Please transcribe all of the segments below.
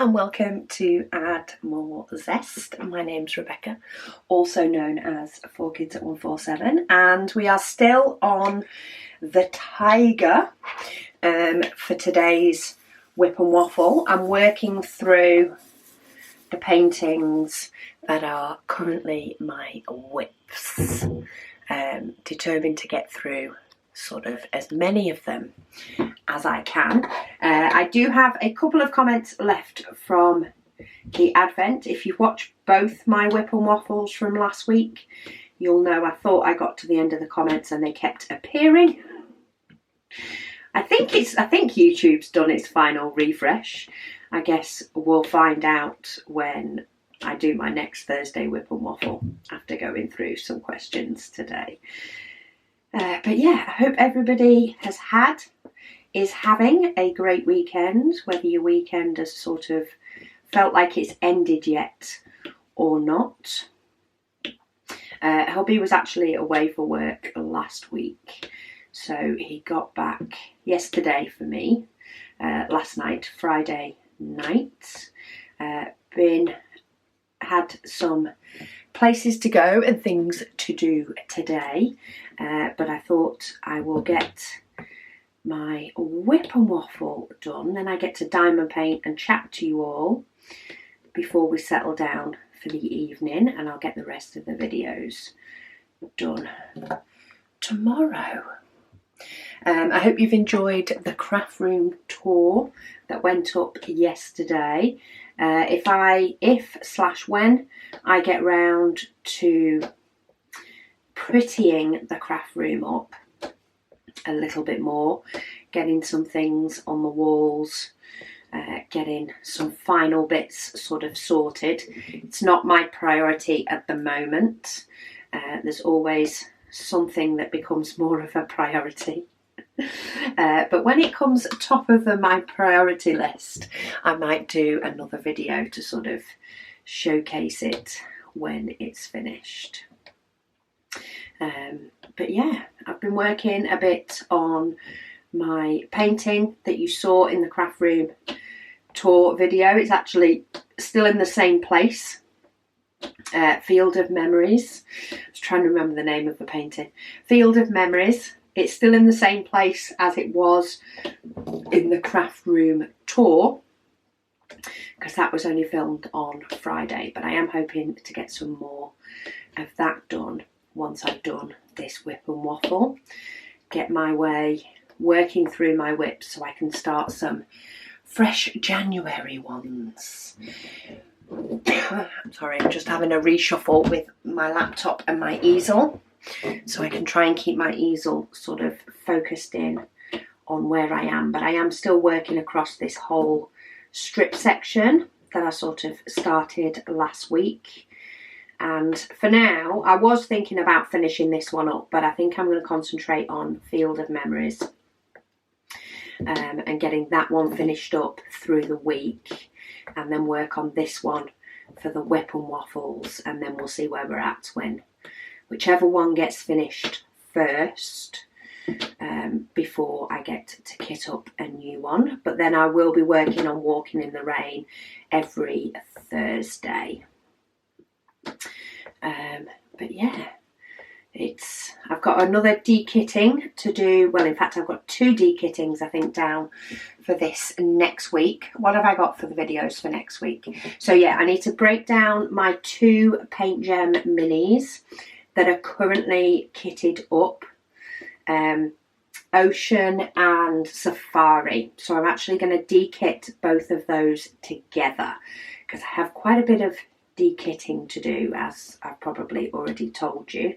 and welcome to Add More Zest. My name's Rebecca, also known as 4Kids at 147, and we are still on the Tiger for today's WIP and Waffle. I'm working through the paintings that are currently my WIPs, determined to get through sort of as many of them as I can. I do have a couple of comments left from the Advent. If you've watched both my WIP and Waffles from last week, you'll know I thought I got to the end of the comments and they kept appearing. I think YouTube's done its final refresh. I guess we'll find out when I do my next Thursday WIP and Waffle after going through some questions today. But yeah, I hope everybody is having a great weekend, whether your weekend has sort of felt like it's ended yet or not. Hubby was actually away for work last week, so he got back yesterday for me, last night, Friday night. Had some places to go and things to do today, but I thought I will get my WIP and Waffle done, then I get to diamond paint and chat to you all before we settle down for the evening, and I'll get the rest of the videos done tomorrow. I hope you've enjoyed the craft room tour that went up yesterday. If/when I get round to prettying the craft room up a little bit more, getting some things on the walls, getting some final bits sort of sorted. It's not my priority at the moment. There's always something that becomes more of a priority. But when it comes top of my priority list, I might do another video to sort of showcase it when it's finished. But yeah, I've been working a bit on my painting that you saw in the craft room tour video. It's actually still in the same place. Field of Memories. I was trying to remember the name of the painting. Field of Memories. It's still in the same place as it was in the craft room tour, because that was only filmed on Friday, but I am hoping to get some more of that done once I've done this WIP and Waffle. Get my way working through my WIPs so I can start some fresh January ones. Sorry, I'm just having a reshuffle with my laptop and my easel, so I can try and keep my easel sort of focused in on where I am. But I am still working across this whole strip section that I sort of started last week. And for now, I was thinking about finishing this one up, but I think I'm going to concentrate on Field of Memories and getting that one finished up through the week, and then work on this one for the WIP and Waffles, and then we'll see where we're at when whichever one gets finished first, before I get to kit up a new one. But then I will be working on Walking in the Rain every Thursday. But yeah, I've got another dekitting to do. Well, in fact, I've got 2 dekittings I think down for this next week. What have I got for the videos for next week? So yeah, I need to break down my 2 Paint Gem minis that are currently kitted up, Ocean and Safari. So I'm actually going to dekit both of those together, because I have quite a bit of dekitting to do, as I've probably already told you,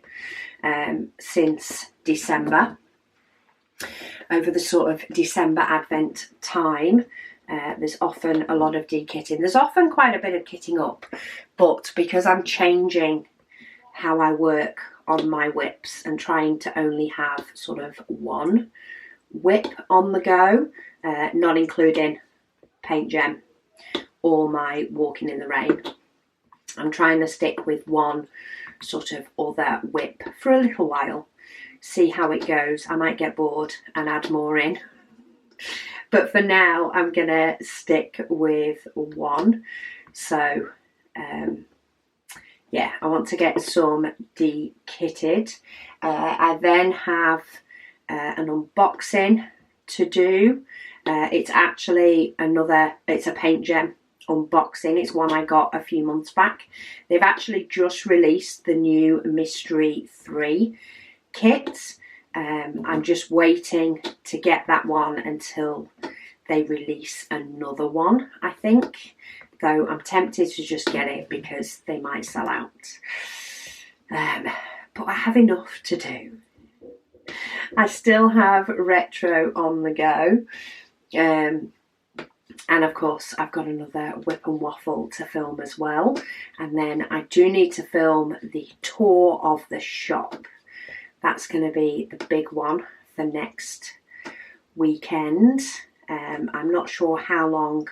since December. Over the sort of December Advent time, there's often a lot of dekitting. There's often quite a bit of kitting up, but because I'm changing how I work on my WIPs and trying to only have sort of one WIP on the go, not including Paint Gem or my Walking in the Rain, I'm trying to stick with one sort of other WIP for a little while, see how it goes. I might get bored and add more in, But for now, I'm going to stick with one. So, yeah, I want to get some de-kitted. I then have an unboxing to do. It's actually it's a paint gem unboxing. It's one I got a few months back. They've actually just released the new Mystery 3 kit. I'm just waiting to get that one until they release another one, I think. Though I'm tempted to just get it because they might sell out. But I have enough to do. I still have retro on the go. And of course, I've got another WIP and Waffle to film as well. And then I do need to film the tour of the shop. That's going to be the big one for next weekend. I'm not sure how long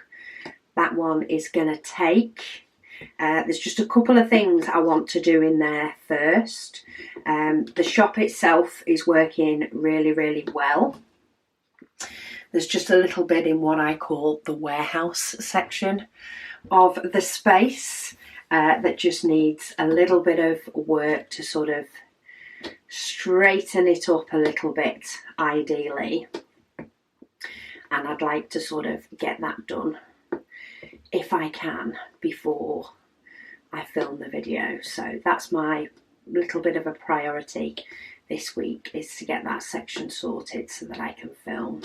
that one is going to take. There's just a couple of things I want to do in there first. The shop itself is working really, really well. There's just a little bit in what I call the warehouse section of the space that just needs a little bit of work to sort of straighten it up a little bit, ideally. And I'd like to sort of get that done, if I can, before I film the video. So that's my little bit of a priority this week, is to get that section sorted so that I can film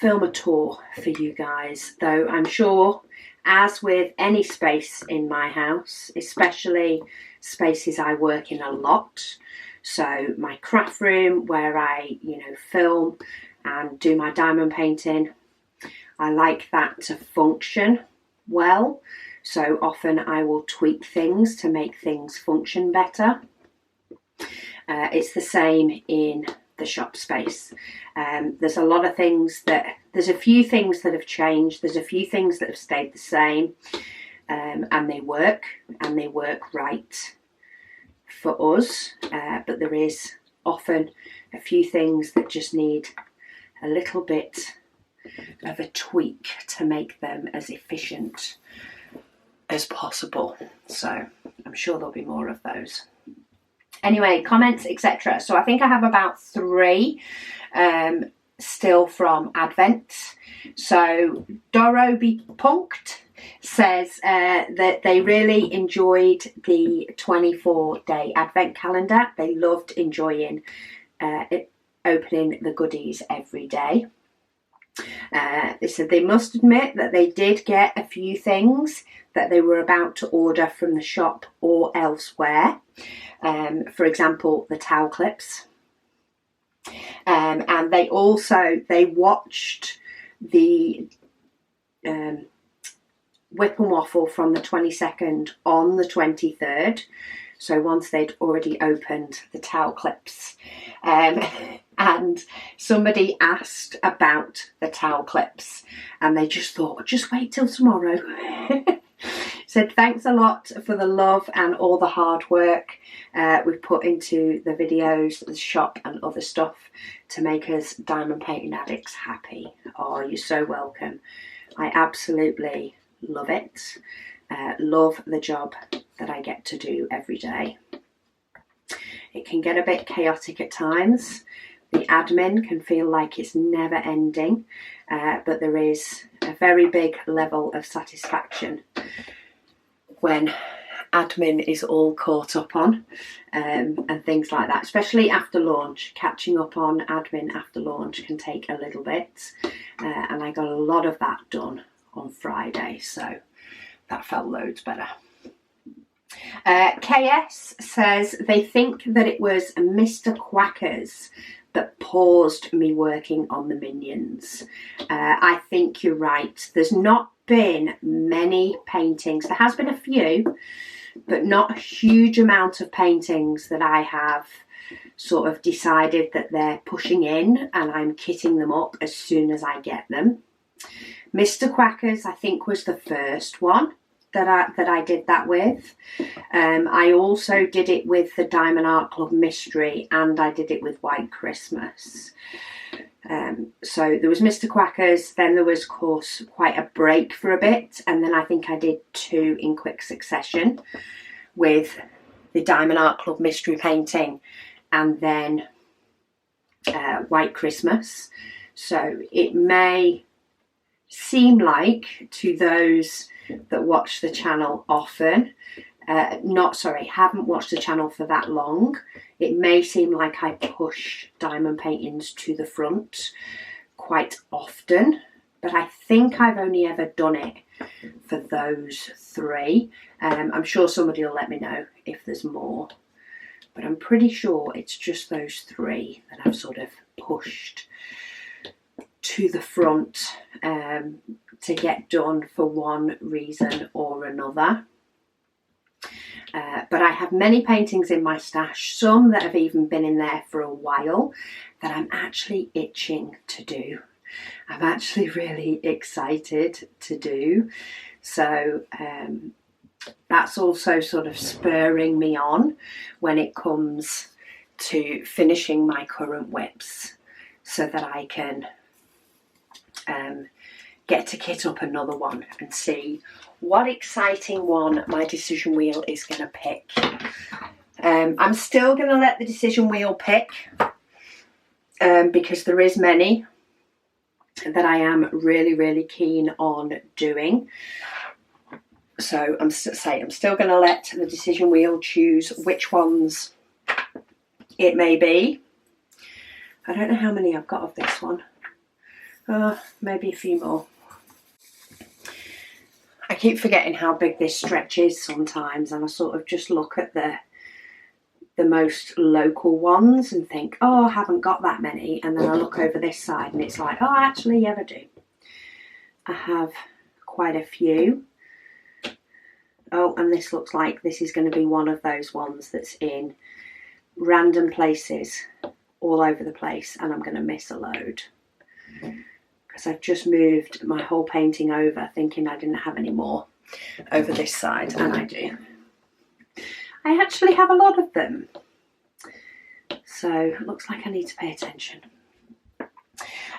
a tour for you guys. Though I'm sure, as with any space in my house, especially spaces I work in a lot, so my craft room where I, film and do my diamond painting, I like that to function well. So often I will tweak things to make things function better. It's the same in the shop space. There's a few things that have changed. There's a few things that have stayed the same, and they work right for us. But there is often a few things that just need a little bit of a tweak to make them as efficient as possible. So I'm sure there'll be more of those. Anyway, comments, etc. So I think I have about 3 still from Advent. So Doro Be Punked says that they really enjoyed the 24-day Advent calendar. They loved enjoying opening the goodies every day. They said they must admit that they did get a few things that they were about to order from the shop or elsewhere. For example, the towel clips. And they watched the WIP and Waffle from the 22nd on the 23rd. So once they'd already opened the towel clips. And somebody asked about the towel clips, and they just thought, just wait till tomorrow. Said thanks a lot for the love and all the hard work we've put into the videos, the shop and other stuff to make us diamond painting addicts happy. Oh, you're so welcome. I absolutely love it. Love the job that I get to do every day. It can get a bit chaotic at times. The admin can feel like it's never ending, but there is a very big level of satisfaction when admin is all caught up on and things like that, especially after launch. Catching up on admin after launch can take a little bit, and I got a lot of that done on Friday, so that felt loads better. KS says they think that it was Mr. Quackers that paused me working on the minions. I think you're right. There's not been many paintings. There has been a few, but not a huge amount of paintings that I have sort of decided that they're pushing in and I'm kitting them up as soon as I get them. Mr. Quackers, I think, was the first one. that I did that with. I also did it with the Diamond Art Club Mystery, and I did it with White Christmas. So there was Mr. Quacker's, then there was, of course, quite a break for a bit, and then I think I did 2 in quick succession with the Diamond Art Club Mystery painting and then White Christmas. So it may seem like, to those that watch the channel often, haven't watched the channel for that long, it may seem like I push diamond paintings to the front quite often, but I think I've only ever done it for those 3. I'm sure somebody will let me know if there's more, but I'm pretty sure it's just those 3 that I've sort of pushed to the front to get done for one reason or another. But I have many paintings in my stash, some that have even been in there for a while, that I'm actually itching to do. I'm actually really excited to do. So that's also sort of spurring me on when it comes to finishing my current WIPs, so that I can get to kit up another one and see what exciting one my decision wheel is going to pick. I'm still going to let the decision wheel pick because there is many that I am really keen on doing. So I'm still going to let the decision wheel choose which ones it may be. I don't know how many I've got of this one. Maybe a few more. I keep forgetting how big this stretch is sometimes, and I sort of just look at the most local ones and think, oh, I haven't got that many, and then I look over this side and it's like, oh, actually, yeah, I do. I have quite a few. Oh, and this looks like this is going to be one of those ones that's in random places all over the place, and I'm going to miss a load. I've just moved my whole painting over thinking I didn't have any more over this side, and I do. I actually have a lot of them. So it looks like I need to pay attention.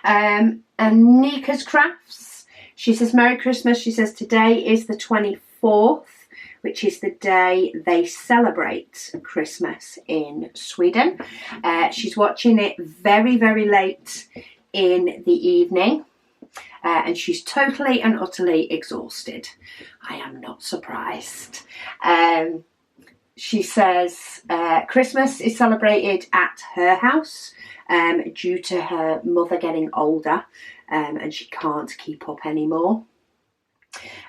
And Nika's Crafts, she says, Merry Christmas. She says, today is the 24th, which is the day they celebrate Christmas in Sweden. She's watching it very late in the evening, and she's totally and utterly exhausted. I am not surprised. She says Christmas is celebrated at her house due to her mother getting older, and she can't keep up anymore.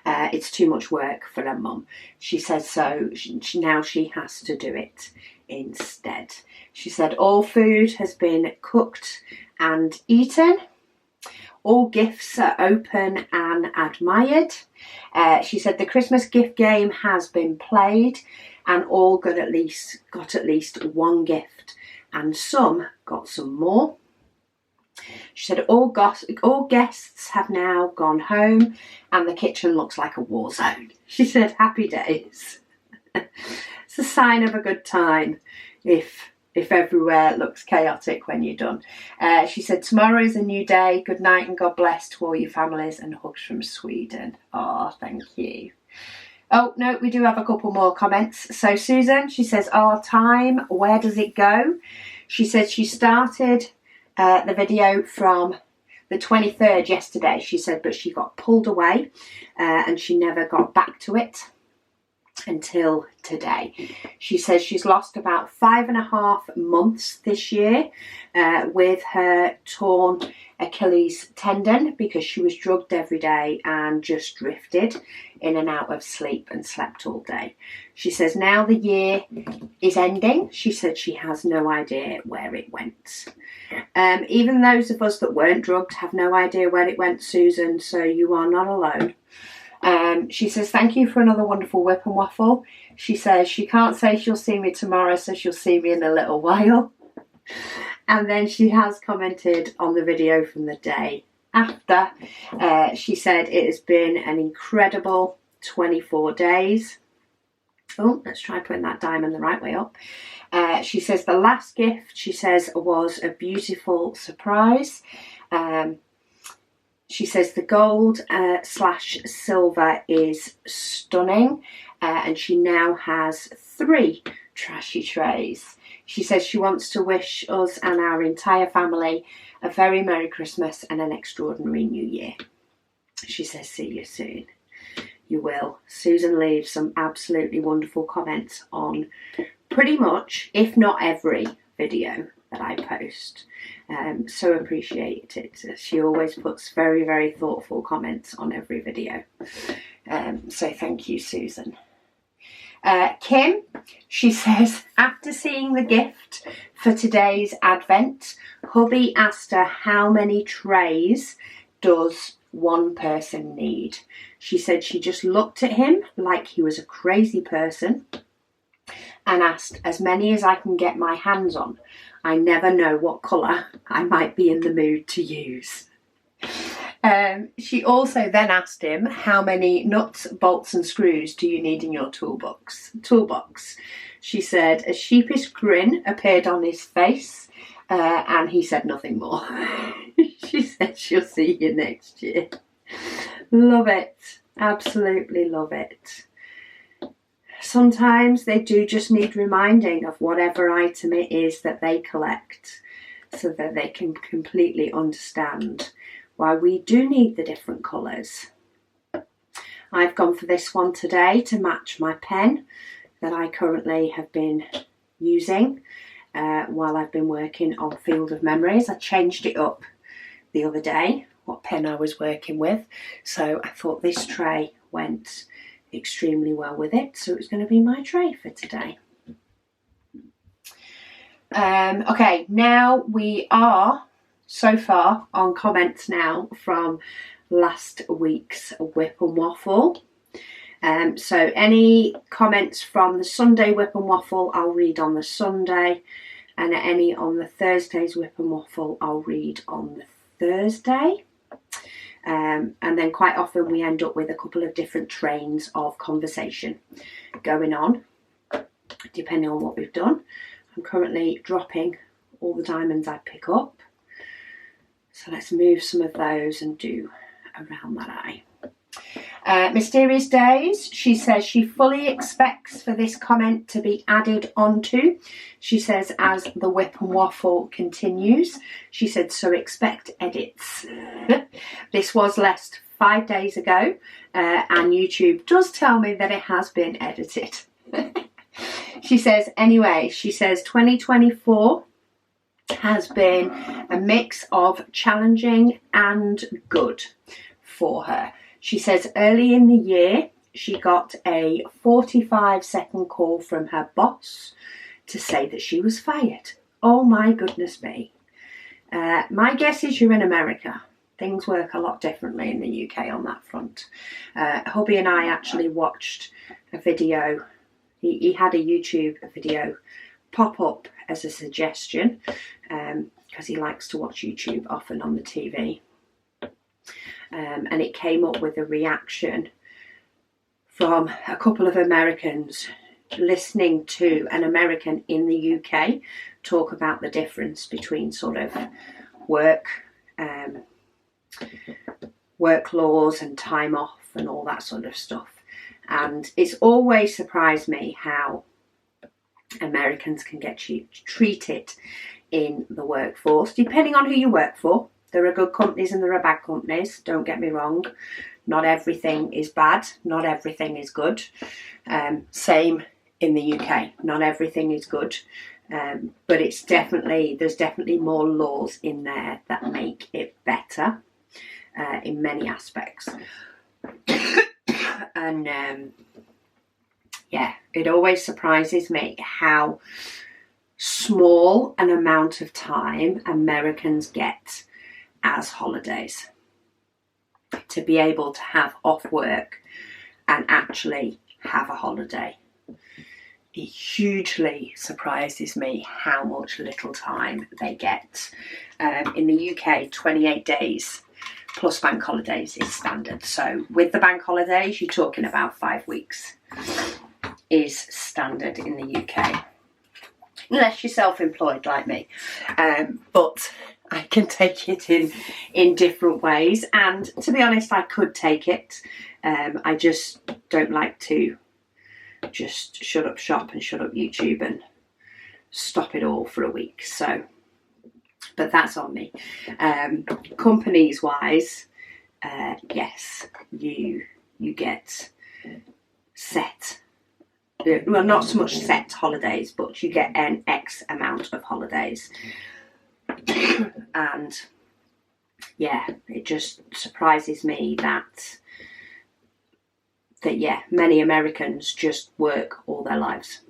It's too much work for her mum. She says so now she has to do it instead. She said all food has been cooked and eaten. All gifts are open and admired. She said the Christmas gift game has been played, and all got at least one gift, and some got some more. She said all guests have now gone home, and the kitchen looks like a war zone. She said happy days. It's a sign of a good time if everywhere looks chaotic when you're done. She said, tomorrow is a new day. Good night and God bless to all your families, and hugs from Sweden. Oh, thank you. Oh, no, we do have a couple more comments. So Susan, she says, our time, where does it go? She said she started the video from the 23rd yesterday, she said, but she got pulled away and she never got back to it until today. She says she's lost about 5.5 months this year with her torn Achilles tendon because she was drugged every day and just drifted in and out of sleep and slept all day. She says now the year is ending. She said she has no idea where it went. Even those of us that weren't drugged have no idea where it went, Susan, so you are not alone. She says, thank you for another wonderful WIP and Waffle. She says she can't say she'll see me tomorrow, so she'll see me in a little while. And then she has commented on the video from the day after. She said it has been an incredible 24 days. Oh, let's try putting that diamond the right way up. She says the last gift, she says, was a beautiful surprise. She says the gold / silver is stunning, and she now has 3 trashy trays. She says she wants to wish us and our entire family a very Merry Christmas and an extraordinary New Year. She says, see you soon. You will. Susan leaves some absolutely wonderful comments on pretty much, if not every, video that I post. So appreciate it. She always puts very, very thoughtful comments on every video. So thank you, Susan. Kim, she says, after seeing the gift for today's Advent, hubby asked her how many trays does one person need. She said she just looked at him like he was a crazy person and asked as many as I can get my hands on. I never know what colour I might be in the mood to use. She also then asked him how many nuts, bolts and screws do you need in your toolbox. She said a sheepish grin appeared on his face and he said nothing more. She said she'll see you next year. Love it. Absolutely love it. Sometimes they do just need reminding of whatever item it is that they collect so that they can completely understand why we do need the different colours. I've gone for this one today to match my pen that I currently have been using while I've been working on Field of Memories. I changed it up the other day, what pen I was working with, so I thought this tray went extremely well with it, so it's going to be my tray for today. Okay, now we are so far on comments now from last week's WIP and Waffle. So any comments from the Sunday WIP and Waffle I'll read on the Sunday, and any on the Thursday's WIP and Waffle I'll read on the Thursday. And then quite often we end up with a couple of different trains of conversation going on, depending on what we've done. I'm currently dropping all the diamonds I pick up. So let's move some of those and do around that eye. Mysterious Days, she says she fully expects for this comment to be added onto. She says as the WIP and Waffle continues, she said, so expect edits. This was left 5 days ago, and YouTube does tell me that it has been edited. She says, anyway, she says 2024 has been a mix of challenging and good for her. She says early in the year, she got a 45-second call from her boss to say that she was fired. Oh my goodness me. My guess is you're in America. Things work a lot differently in the UK on that front. Hubby and I actually watched a video. He had a YouTube video pop up as a suggestion because he likes to watch YouTube often on the TV. And it came up with a reaction from a couple of Americans listening to an American in the UK talk about the difference between sort of work laws and time off and all that sort of stuff. And it's always surprised me how Americans can get treated in the workforce, depending on who you work for. There are good companies and there are bad companies, don't get me wrong. Not everything is bad, not everything is good. Same in the UK, not everything is good. But there's definitely more laws in there that make it better in many aspects. And yeah, it always surprises me how small an amount of time Americans get as holidays. To be able to have off work and actually have a holiday. It hugely surprises me how much little time they get. In the UK, 28 days plus bank holidays is standard. So with the bank holidays, you're talking about 5 weeks is standard in the UK. Unless you're self-employed like me. But I can take it in different ways. And to be honest, I could take it. I just don't like to just shut up shop and shut up YouTube and stop it all for a week. So, but that's on me. Companies wise, yes, you get set. Well, not so much set holidays, but you get an X amount of holidays. And yeah, it just surprises me that yeah, many Americans just work all their lives.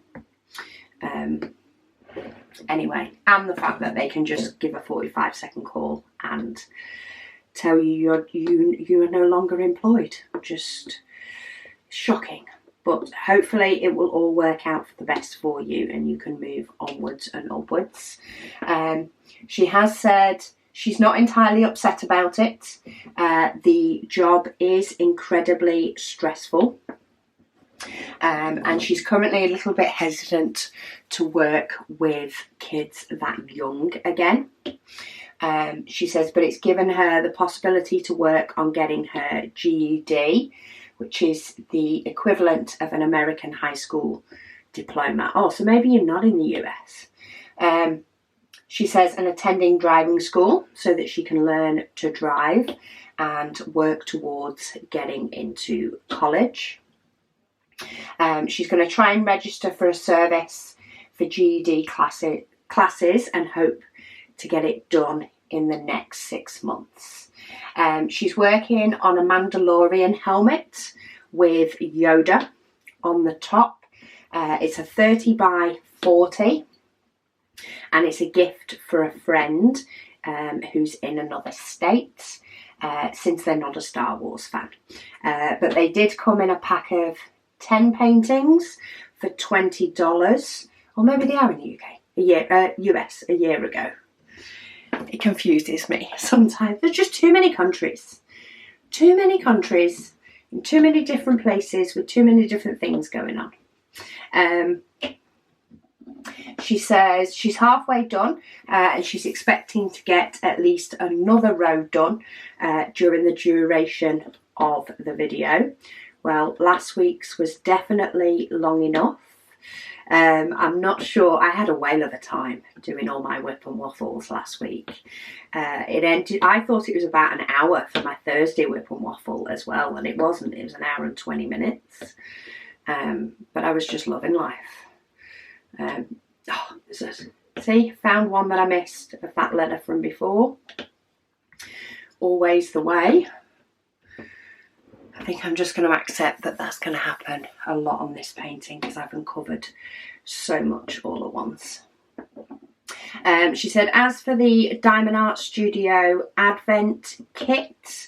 Anyway, and the fact that they can just give a 45-second call and tell you you are no longer employed. Just shocking. But hopefully it will all work out for the best for you and you can move onwards and upwards. She has said she's not entirely upset about it. The job is incredibly stressful. And she's currently a little bit hesitant to work with kids that young again. She says, but it's given her the possibility to work on getting her GED, which is the equivalent of an American high school diploma. Oh, so maybe you're not in the US. She says, and attending driving school so that she can learn to drive and work towards getting into college. She's going to try and register for a service for GED classes and hope to get it done in the next 6 months. She's working on a Mandalorian helmet with Yoda on the top. It's a 30 by 40 and it's a gift for a friend who's in another state since they're not a Star Wars fan. But they did come in a pack of 10 paintings for $20, or maybe they are in the UK, US a year ago. It confuses me sometimes. There's just too many countries in too many different places with too many different things going on. She says she's halfway done and she's expecting to get at least another row done during the duration of the video. Well, last week's was definitely long enough. I'm not sure. I had a whale of a time doing all my WIP and waffles last week. It ended. I thought it was about an hour for my Thursday WIP and waffle as well, and it wasn't. It was an hour and 20 minutes. But I was just loving life. See, found one that I missed of that letter from before. Always the way. I think I'm just going to accept that that's going to happen a lot on this painting because I've uncovered so much all at once. She said, as for the Diamond Art Studio Advent kit,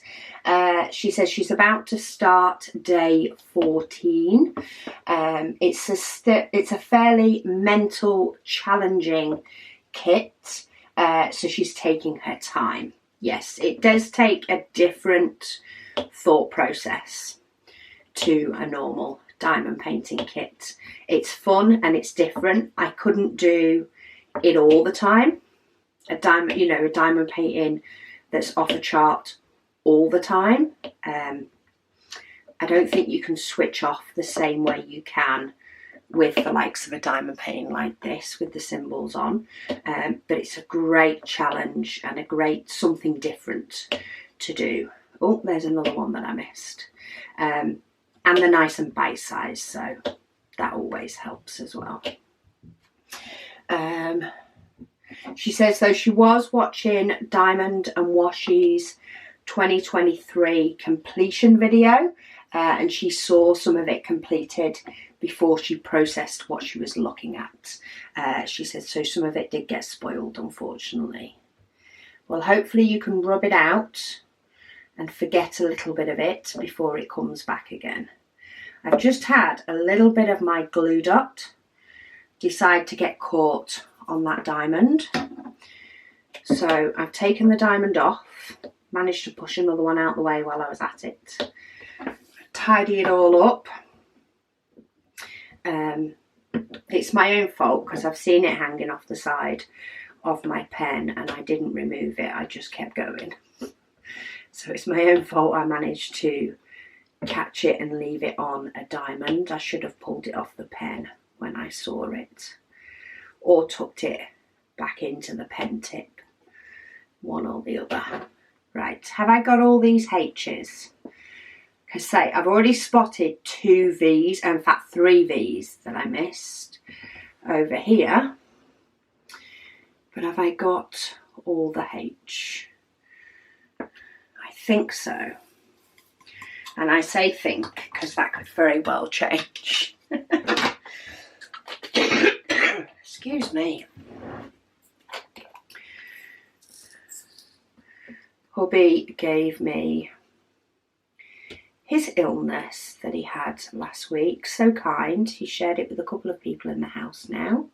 she says she's about to start day 14. It's a fairly mental challenging kit, so she's taking her time. Yes, it does take a different thought process to a normal diamond painting kit. It's fun and it's different. I couldn't do it all the time. A diamond painting that's off a chart all the time. I don't think you can switch off the same way you can with the likes of a diamond painting like this with the symbols on. But it's a great challenge and a great something different to do. Oh, there's another one that I missed. And they're nice and bite-sized, so that always helps as well. She says, though, she was watching Diamond and Washi's 2023 completion video, and she saw some of it completed before she processed what she was looking at. She says, so some of it did get spoiled, unfortunately. Well, hopefully you can rub it out and forget a little bit of it before it comes back again. I've just had a little bit of my glue dot decide to get caught on that diamond. So I've taken the diamond off managed to push another one out the way while I was at it. Tidy it all up. It's my own fault because I've seen it hanging off the side of my pen and I didn't remove it, I just kept going. So it's my own fault I managed to catch it and leave it on a diamond. I should have pulled it off the pen when I saw it, or tucked it back into the pen tip, one or the other. Right, have I got all these H's? Because say, I've already spotted 2 V's, in fact 3 V's that I missed over here. But have I got all the H? I think so. And I say think because that could very well change. Excuse me. Hubby gave me his illness that he had last week. So kind. He shared it with a couple of people in the house now,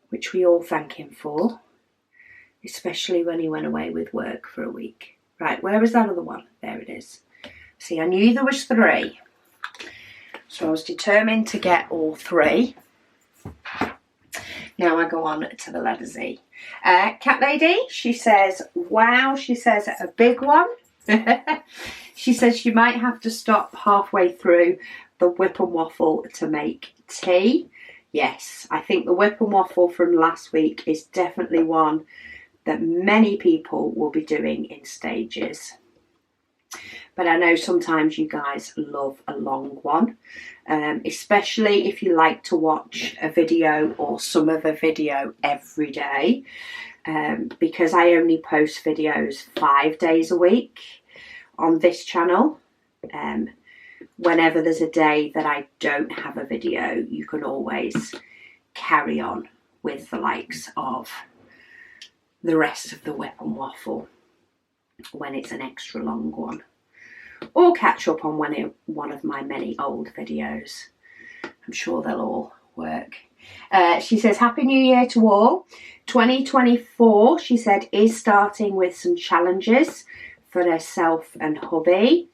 which we all thank him for, especially when he went away with work for a week. Right, where was that other one? There it is. See, I knew there was 3, so I was determined to get all 3. Now I go on to the letter Z. Cat Lady, she says, wow, she says a big one. She says she might have to stop halfway through the WIP and Waffle to make tea. Yes, I think the WIP and Waffle from last week is definitely one that many people will be doing in stages. But I know sometimes you guys love a long one, especially if you like to watch a video or some of a video every day, because I only post videos 5 days a week on this channel. Whenever there's a day that I don't have a video, you can always carry on with the likes of the rest of the WIP and Waffle when it's an extra long one, or catch up on one of my many old videos. I'm sure they'll all work. She says, Happy New Year to all. 2024, she said, is starting with some challenges for herself and hubby.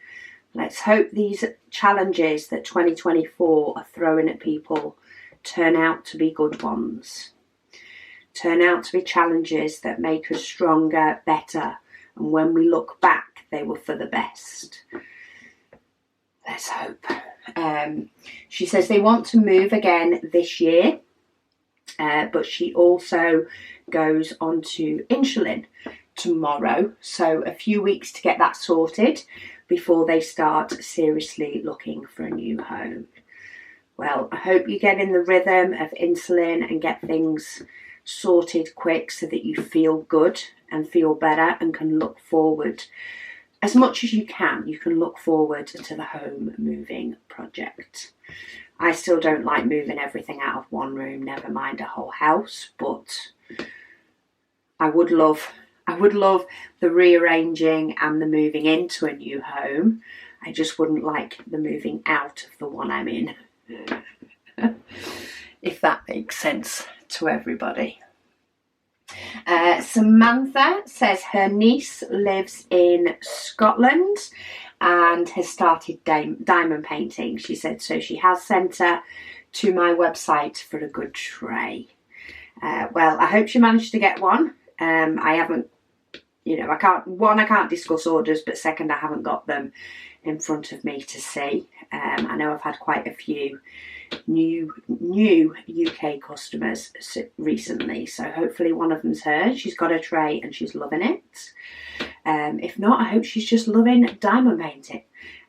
Let's hope these challenges that 2024 are throwing at people turn out to be good ones. Turn out to be challenges that make us stronger, better, and when we look back, they were for the best. Let's hope. She says they want to move again this year, but she also goes on to insulin tomorrow, so a few weeks to get that sorted before they start seriously looking for a new home. Well, I hope you get in the rhythm of insulin and get things sorted quick so that you feel good and feel better and can look forward as much as you can. You can look forward to the home moving project. I still don't like moving everything out of one room, never mind a whole house, but I would love the rearranging and the moving into a new home. I just wouldn't like the moving out of the one I'm in. If that makes sense to everybody. Samantha says her niece lives in Scotland and has started diamond painting. She said so she has sent her to my website for a good tray. Well, I hope she managed to get one. I haven't, I can't discuss orders, but second, I haven't got them in front of me to see. I know I've had quite a few new UK customers recently, so hopefully one of them's her. She's got a tray and she's loving it. If not, I hope she's just loving diamond painting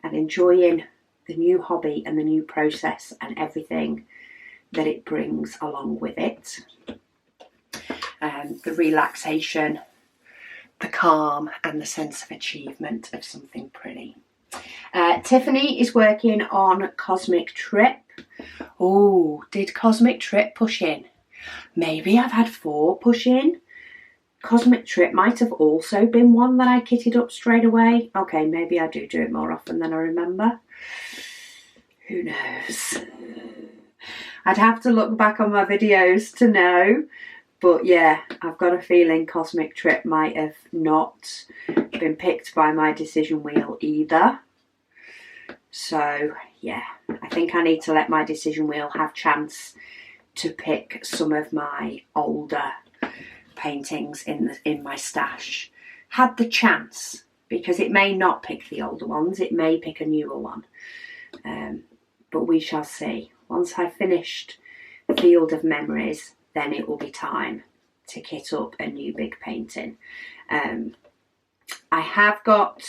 and enjoying the new hobby and the new process and everything that it brings along with it. The relaxation, the calm and the sense of achievement of something pretty. Tiffany is working on Cosmic Trip. Oh, did Cosmic Trip push in? Maybe I've had 4 push in. Cosmic Trip might have also been one that I kitted up straight away. Okay, maybe I do it more often than I remember. Who knows? I'd have to look back on my videos to know, But yeah, I've got a feeling Cosmic Trip might have not been picked by my decision wheel either. So yeah, I think I need to let my decision wheel have chance to pick some of my older paintings in my stash. Had the chance, because it may not pick the older ones, it may pick a newer one. But we shall see. Once I've finished Field of Memories, then it will be time to kit up a new big painting. I have got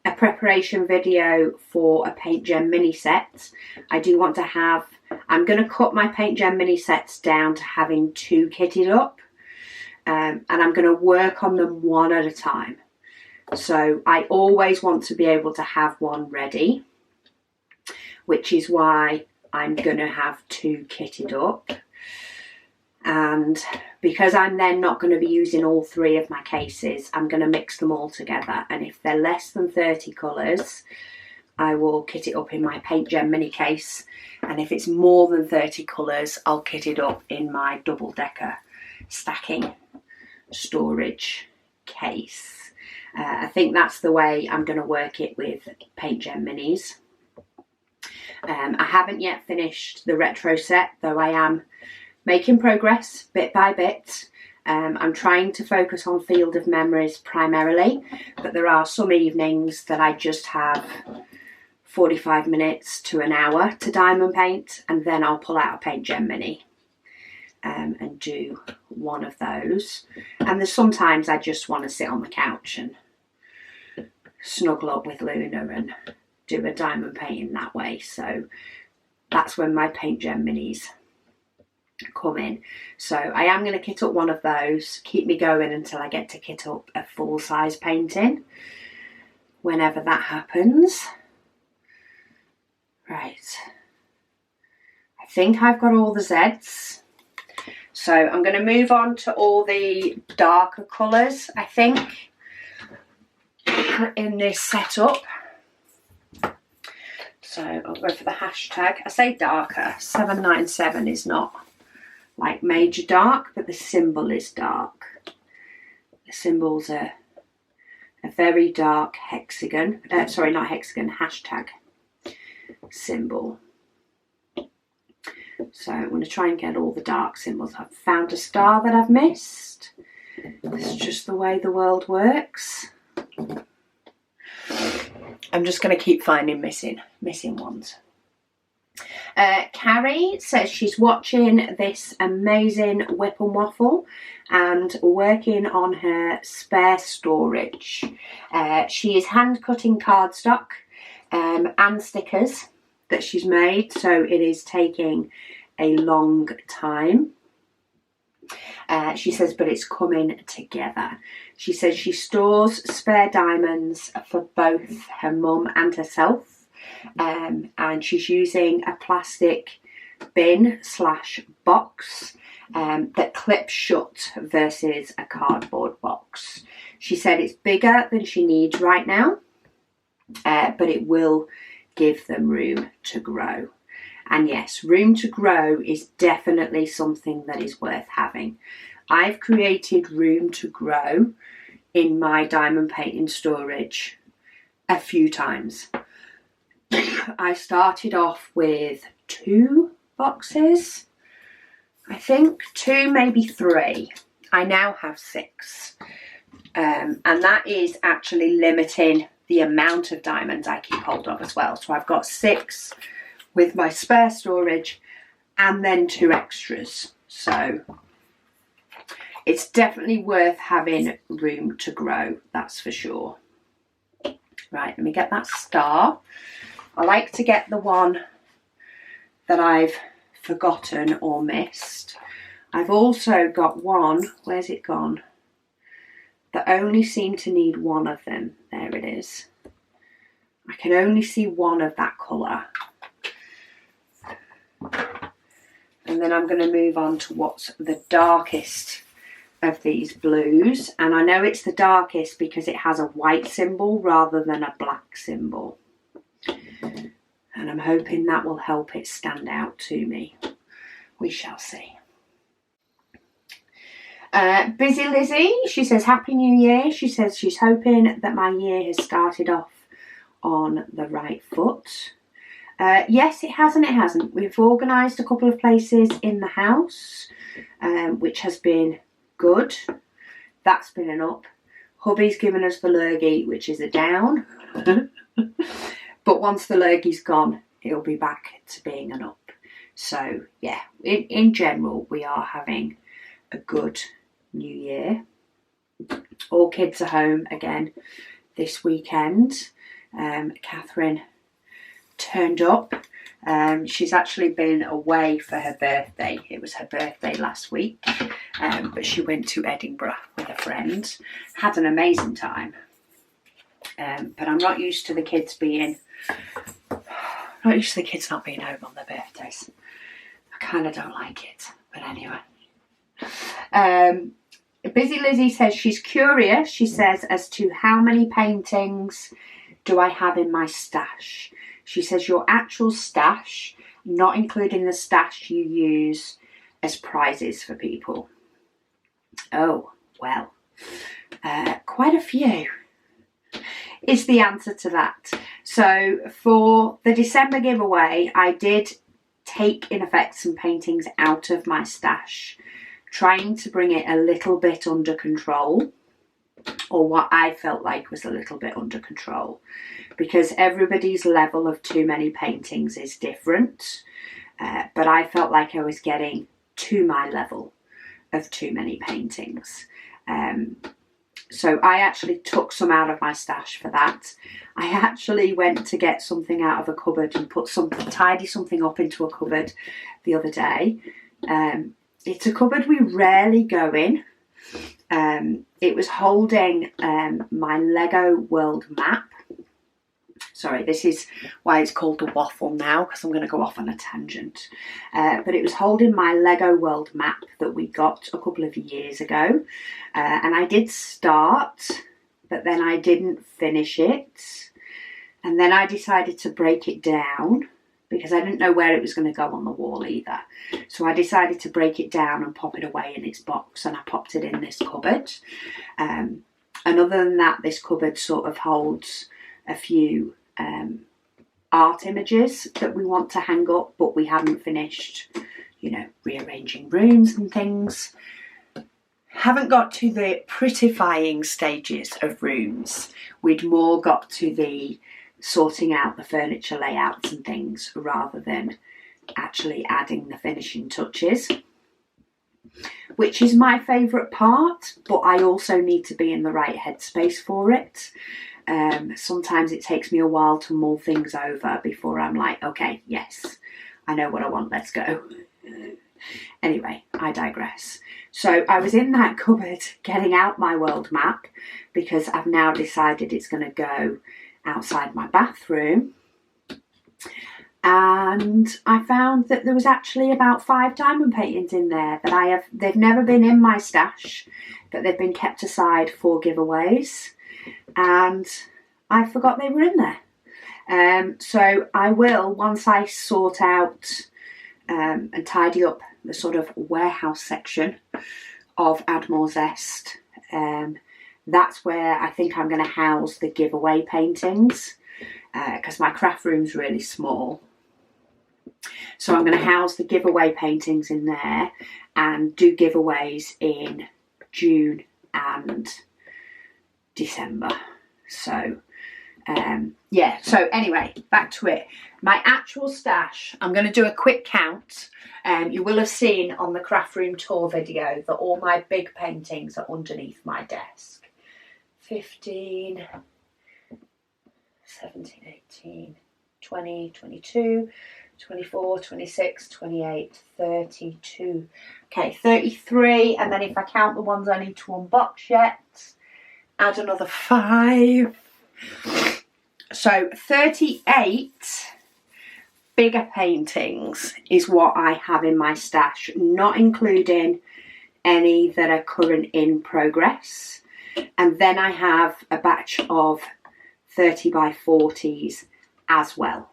a preparation video for a Paint Gem mini set. I do want to have, I'm going to cut my Paint Gem mini sets down to having 2 kitted up, and I'm going to work on them one at a time. So I always want to be able to have one ready, which is why I'm going to have 2 kitted up. And because I'm then not going to be using all 3 of my cases, I'm going to mix them all together. And if they're less than 30 colours, I will kit it up in my Paint Gem mini case. And if it's more than 30 colours, I'll kit it up in my double-decker stacking storage case. I think that's the way I'm going to work it with Paint Gem minis. I haven't yet finished the retro set, though I am making progress bit by bit. I'm trying to focus on Field of Memories primarily, but there are some evenings that I just have 45 minutes to an hour to diamond paint, and then I'll pull out a Paint Gem mini and do one of those. And there's sometimes I just want to sit on the couch and snuggle up with Luna and do a diamond painting that way. So that's when my Paint Gem minis come in. So I am going to kit up one of those, keep me going until I get to kit up a full-size painting, whenever that happens. Right, I think I've got all the Zs. So I'm going to move on to all the darker colours, I think, in this setup. So I'll go for the hashtag. I say darker, 797 is not like major dark, but the symbol is dark. The symbol's a very dark hexagon, sorry, not hexagon, hashtag symbol. So I'm going to try and get all the dark symbols. I've found a star that I've missed. It's just the way the world works. I'm just going to keep finding missing ones. Carrie says she's watching this amazing WIP and Waffle and working on her spare storage. She is hand cutting cardstock and stickers that she's made, so it is taking a long time. She says, but it's coming together. She says she stores spare diamonds for both her mum and herself, and she's using a plastic bin / box that clips shut versus a cardboard box. She said it's bigger than she needs right now, but it will give them room to grow. And yes, room to grow is definitely something that is worth having. I've created room to grow in my diamond painting storage a few times. I started off with 2 boxes, I think 2, maybe 3. I now have 6. And that is actually limiting the amount of diamonds I keep hold of as well. So I've got 6 with my spare storage and then 2 extras. So it's definitely worth having room to grow, that's for sure. Right, let me get that star. I like to get the one that I've forgotten or missed. I've also got one, where's it gone? That only seem to need one of them. There it is. I can only see one of that colour. And then I'm going to move on to what's the darkest of these blues. And I know it's the darkest because it has a white symbol rather than a black symbol. And I'm hoping that will help it stand out to me. We shall see. Busy Lizzie, she says Happy New Year. She says she's hoping that my year has started off on the right foot. Yes, it has and it hasn't. We've organised a couple of places in the house, which has been good. That's been an up. Hubby's given us the lurgy, which is a down. But once the lurgy's gone, it'll be back to being an up. So yeah, in general, we are having a good New Year. All kids are home again this weekend. Catherine turned up. She's actually been away for her birthday. It was her birthday last week, but she went to Edinburgh with a friend. Had an amazing time. But I'm not used to the kids not being home on their birthdays. I kind of don't like it, but anyway. Busy Lizzie says she's curious, she says, as to how many paintings do I have in my stash. She says your actual stash, not including the stash you use as prizes for people. Oh, well, quite a few is the answer to that. So for the December giveaway, I did take, in effect, some paintings out of my stash, trying to bring it a little bit under control, or what I felt like was a little bit under control, because everybody's level of too many paintings is different, but I felt like I was getting to my level of too many paintings. So I actually took some out of my stash for that. I actually went to get something out of a cupboard and tidy something up into a cupboard the other day. It's a cupboard we rarely go in. It was holding my Lego world map. Sorry, this is why it's called the Waffle now, because I'm going to go off on a tangent. But it was holding my Lego world map that we got a couple of years ago. And I did start, but then I didn't finish it. And then I decided to break it down, because I didn't know where it was going to go on the wall either. So I decided to break it down and pop it away in its box, and I popped it in this cupboard. And other than that, this cupboard sort of holds a few art images that we want to hang up, but we haven't finished, rearranging rooms and things. Haven't got to the prettifying stages of rooms. We'd more got to the sorting out the furniture layouts and things rather than actually adding the finishing touches, which is my favourite part, but I also need to be in the right headspace for it. Sometimes it takes me a while to mull things over before I'm like, okay, yes, I know what I want, let's go. Anyway, I digress. So I was in that cupboard getting out my world map, because I've now decided it's going to go outside my bathroom, and I found that there was actually about 5 diamond paintings in there that they've never been in my stash, but they've been kept aside for giveaways, and I forgot they were in there. So I will, once I sort out and tidy up the sort of warehouse section of Add More Zest, that's where I think I'm going to house the giveaway paintings, because my craft room's really small. So I'm going to house the giveaway paintings in there and do giveaways in June and December. So yeah, so anyway, back to it. My actual stash, I'm going to do a quick count. You will have seen on the craft room tour video that all my big paintings are underneath my desk. 15, 17, 18, 20, 22, 24, 26, 28, 32. Okay, 33. And then if I count the ones I need to unbox yet, add another 5. So 38 bigger paintings is what I have in my stash, not including any that are current in progress. And then I have a batch of 30 by 40s as well.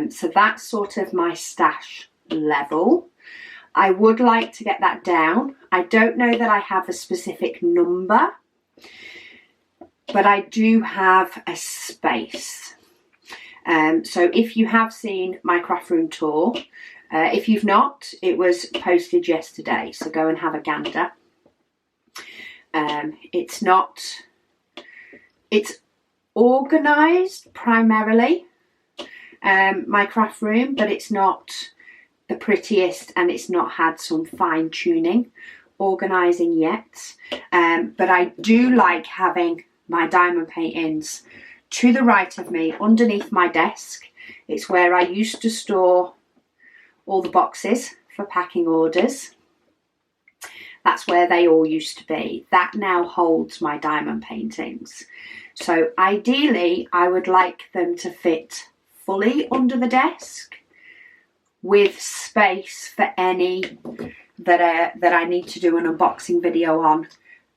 So that's sort of my stash level. I would like to get that down. I don't know that I have a specific number, but I do have a space. So if you have seen my craft room tour, if you've not, it was posted yesterday, so go and have a gander. It's organised primarily, my craft room, but it's not the prettiest and it's not had some fine tuning organising yet. But I do like having my diamond paintings to the right of me underneath my desk. It's where I used to store all the boxes for packing orders. That's where they all used to be. That now holds my diamond paintings. So ideally, I would like them to fit fully under the desk with space for any that I need to do an unboxing video on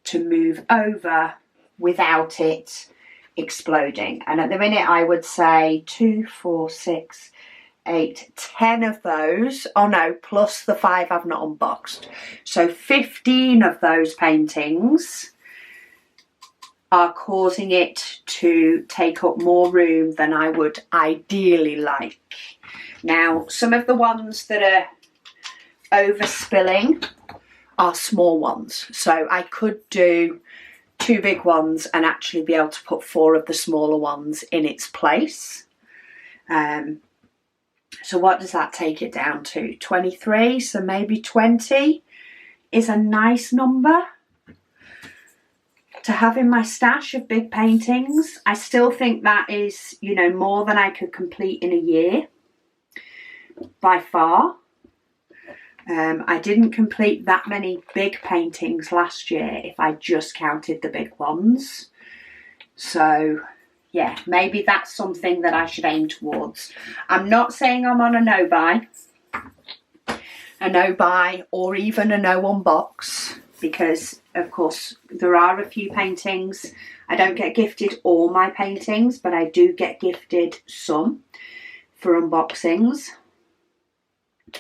to move over without it exploding. And at the minute, I would say 2, 4, 6, 8, 10 of those, oh no, plus the 5 I've not unboxed. So 15 of those paintings are causing it to take up more room than I would ideally like. Now, some of the ones that are overspilling are small ones. So I could do 2 big ones and actually be able to put 4 of the smaller ones in its place. So what does that take it down to? 23, so maybe 20 is a nice number to have in my stash of big paintings. I still think that is, you know, more than I could complete in a year, by far. I didn't complete that many big paintings last year if I just counted the big ones. So yeah, maybe that's something that I should aim towards. I'm not saying I'm on a no-buy or even a no-unbox, because of course there are a few paintings. I don't get gifted all my paintings, but I do get gifted some for unboxings.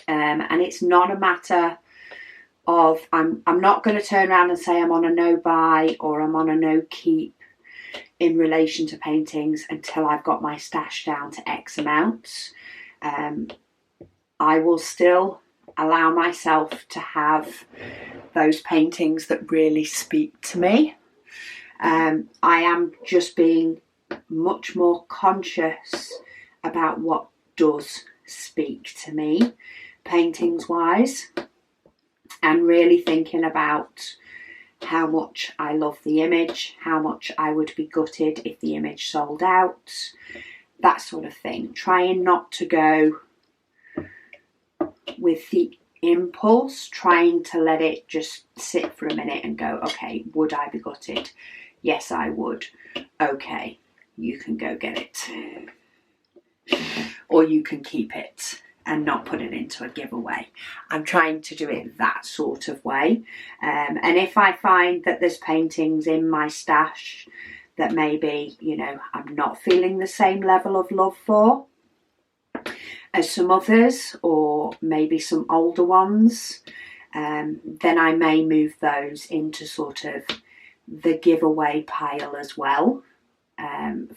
And it's not a matter of, I'm not going to turn around and say I'm on a no-buy or I'm on a no-keep in relation to paintings until I've got my stash down to X amount. I will still allow myself to have those paintings that really speak to me. I am just being much more conscious about what does speak to me, paintings wise, and really thinking about how much I love the image, how much I would be gutted if the image sold out, that sort of thing. Trying not to go with the impulse, trying to let it just sit for a minute and go, okay, would I be gutted? Yes, I would. Okay, you can go get it. Or you can keep it and not put it into a giveaway. I'm trying to do it that sort of way. And if I find that there's paintings in my stash that maybe, you know, I'm not feeling the same level of love for as some others, or maybe some older ones, then I may move those into sort of the giveaway pile as well,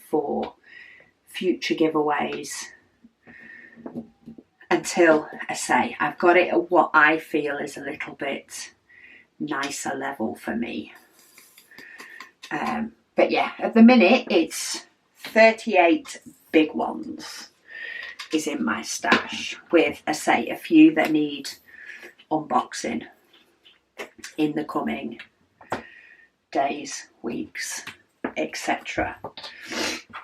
for future giveaways, until, I say, I've got it at what I feel is a little bit nicer level for me. But yeah, at the minute it's 38 big ones is in my stash, with, I say, a few that need unboxing in the coming days, weeks, etc.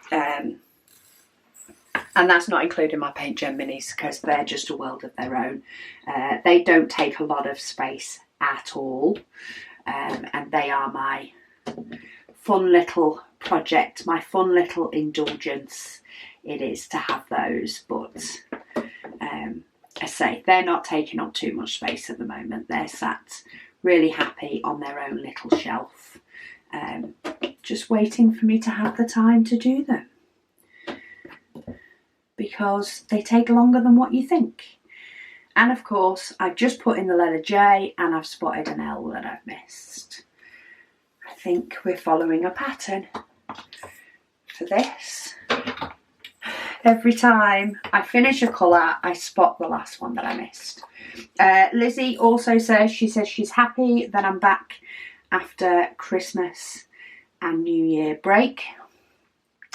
And that's not including my Paint Gem minis, because they're just a world of their own. They don't take a lot of space at all, and they are my fun little project, my fun little indulgence. It is to have those, but I say, they're not taking up too much space at the moment. They're sat really happy on their own little shelf, just waiting for me to have the time to do them, because they take longer than what you think. And of course, I've just put in the letter J and I've spotted an L that I've missed. I think we're following a pattern for this. Every time I finish a colour, I spot the last one that I missed. Lizzie also says, she's happy that I'm back after Christmas and New Year break.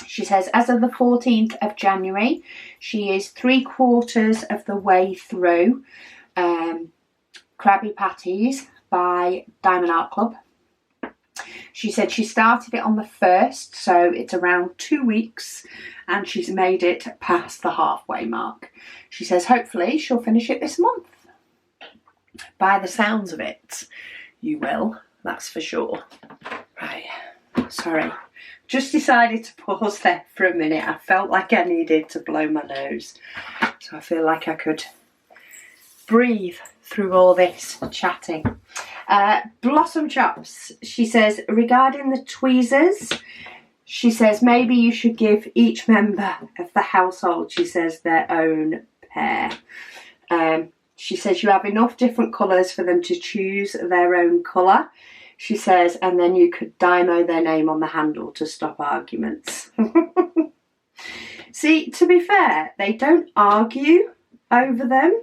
She says, as of the 14th of January, she is 3/4 of the way through Krabby Patties by Diamond Art Club. She said she started it on the 1st, so it's around 2 weeks, and she's made it past the halfway mark. She says hopefully she'll finish it this month. By the sounds of it, you will, that's for sure. Right, sorry. Just decided to pause there for a minute. I felt like I needed to blow my nose, so I feel like I could breathe through all this chatting. Blossom Chops, she says, regarding the tweezers, she says maybe you should give each member of the household, she says, their own pair. She says you have enough different colours for them to choose their own colour. She says, and then you could dymo their name on the handle to stop arguments. See, to be fair, they don't argue over them.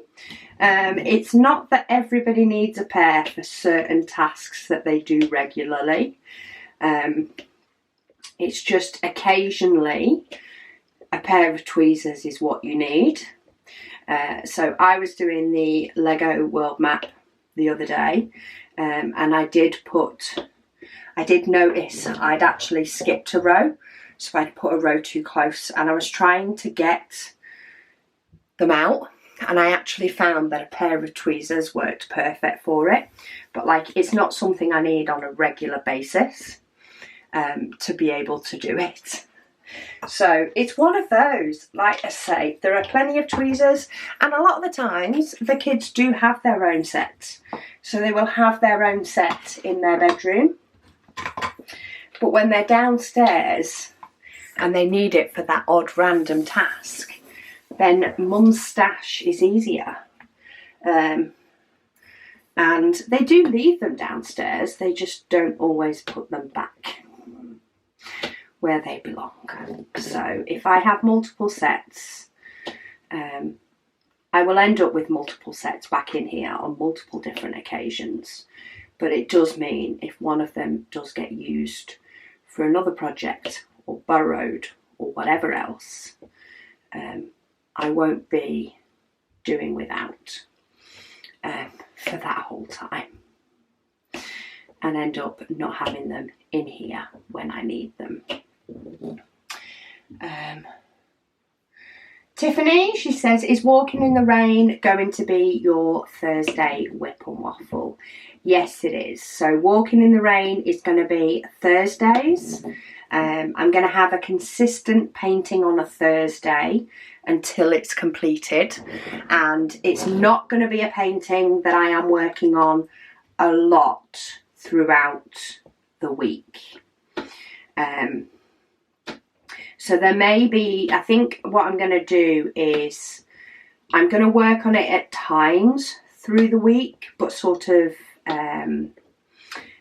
It's not that everybody needs a pair for certain tasks that they do regularly. It's just occasionally a pair of tweezers is what you need. So I was doing the Lego world map the other day, and I did notice I'd actually skipped a row, so I'd put a row too close, and I was trying to get them out, and I actually found that a pair of tweezers worked perfect for it, but like it's not something I need on a regular basis to be able to do it. So it's one of those, like I say, there are plenty of tweezers, and a lot of the times the kids do have their own sets. So they will have their own set in their bedroom. But when they're downstairs and they need it for that odd random task, then mum's stash is easier. And they do leave them downstairs, they just don't always put them back where they belong. So if I have multiple sets, I will end up with multiple sets back in here on multiple different occasions. But it does mean if one of them does get used for another project or borrowed or whatever else, I won't be doing without for that whole time, and end up not having them in here when I need them. Tiffany, she says, is walking in the rain going to be your Thursday WIP and Waffle? Yes, it is. So walking in the rain is going to be Thursdays. I'm going to have a consistent painting on a Thursday until it's completed, and it's not going to be a painting that I am working on a lot throughout the week. So there may be, I think what I'm going to do is I'm going to work on it at times through the week, but sort of,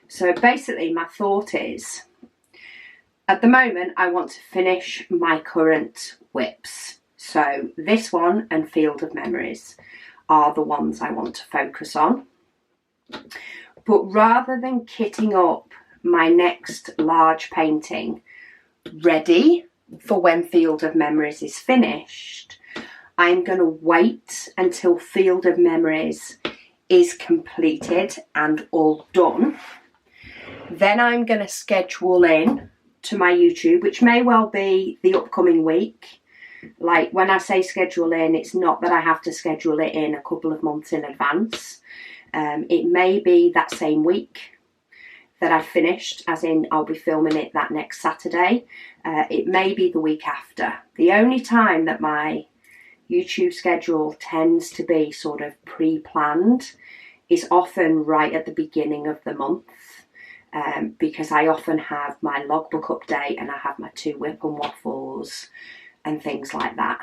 so basically my thought is, at the moment I want to finish my current WIPs. So this one and Field of Memories are the ones I want to focus on. But rather than kitting up my next large painting ready for when Field of Memories is finished, I'm going to wait until Field of Memories is completed and all done. Then I'm going to schedule in to my YouTube, which may well be the upcoming week. Like when I say schedule in, it's not that I have to schedule it in a couple of months in advance. It may be that same week that I've finished, as in I'll be filming it that next Saturday. It may be the week after. The only time that my YouTube schedule tends to be sort of pre-planned is often right at the beginning of the month, because I often have my logbook update and I have my 2 WIP and Waffles and things like that.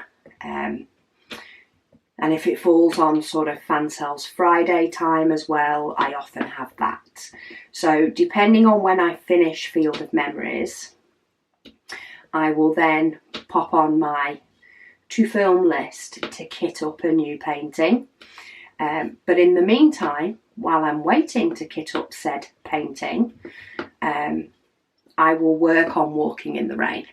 And if it falls on sort of Fancel's Friday time as well, I often have that. So depending on when I finish Field of Memories, I will then pop on my to film list to kit up a new painting. But in the meantime, while I'm waiting to kit up said painting, I will work on Walking in the Rain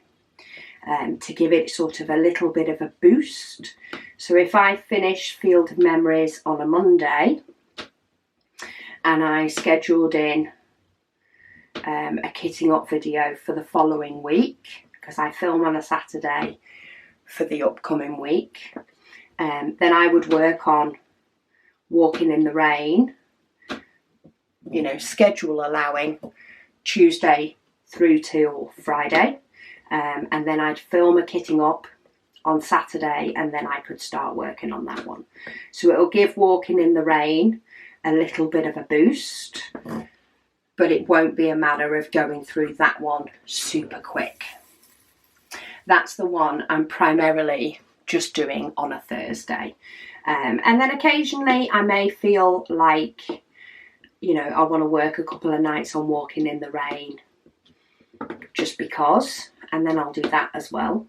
to give it sort of a little bit of a boost. So if I finish Field of Memories on a Monday and I scheduled in a kitting up video for the following week, because I film on a Saturday for the upcoming week, then I would work on Walking in the Rain, you know, schedule allowing, Tuesday through till Friday, and then I'd film a kitting up on Saturday, and then I could start working on that one. So it'll give Walking in the Rain a little bit of a boost, but it won't be a matter of going through that one super quick. That's the one I'm primarily just doing on a Thursday. And then occasionally I may feel like, you know, I want to work a couple of nights on Walking in the Rain just because, and then I'll do that as well.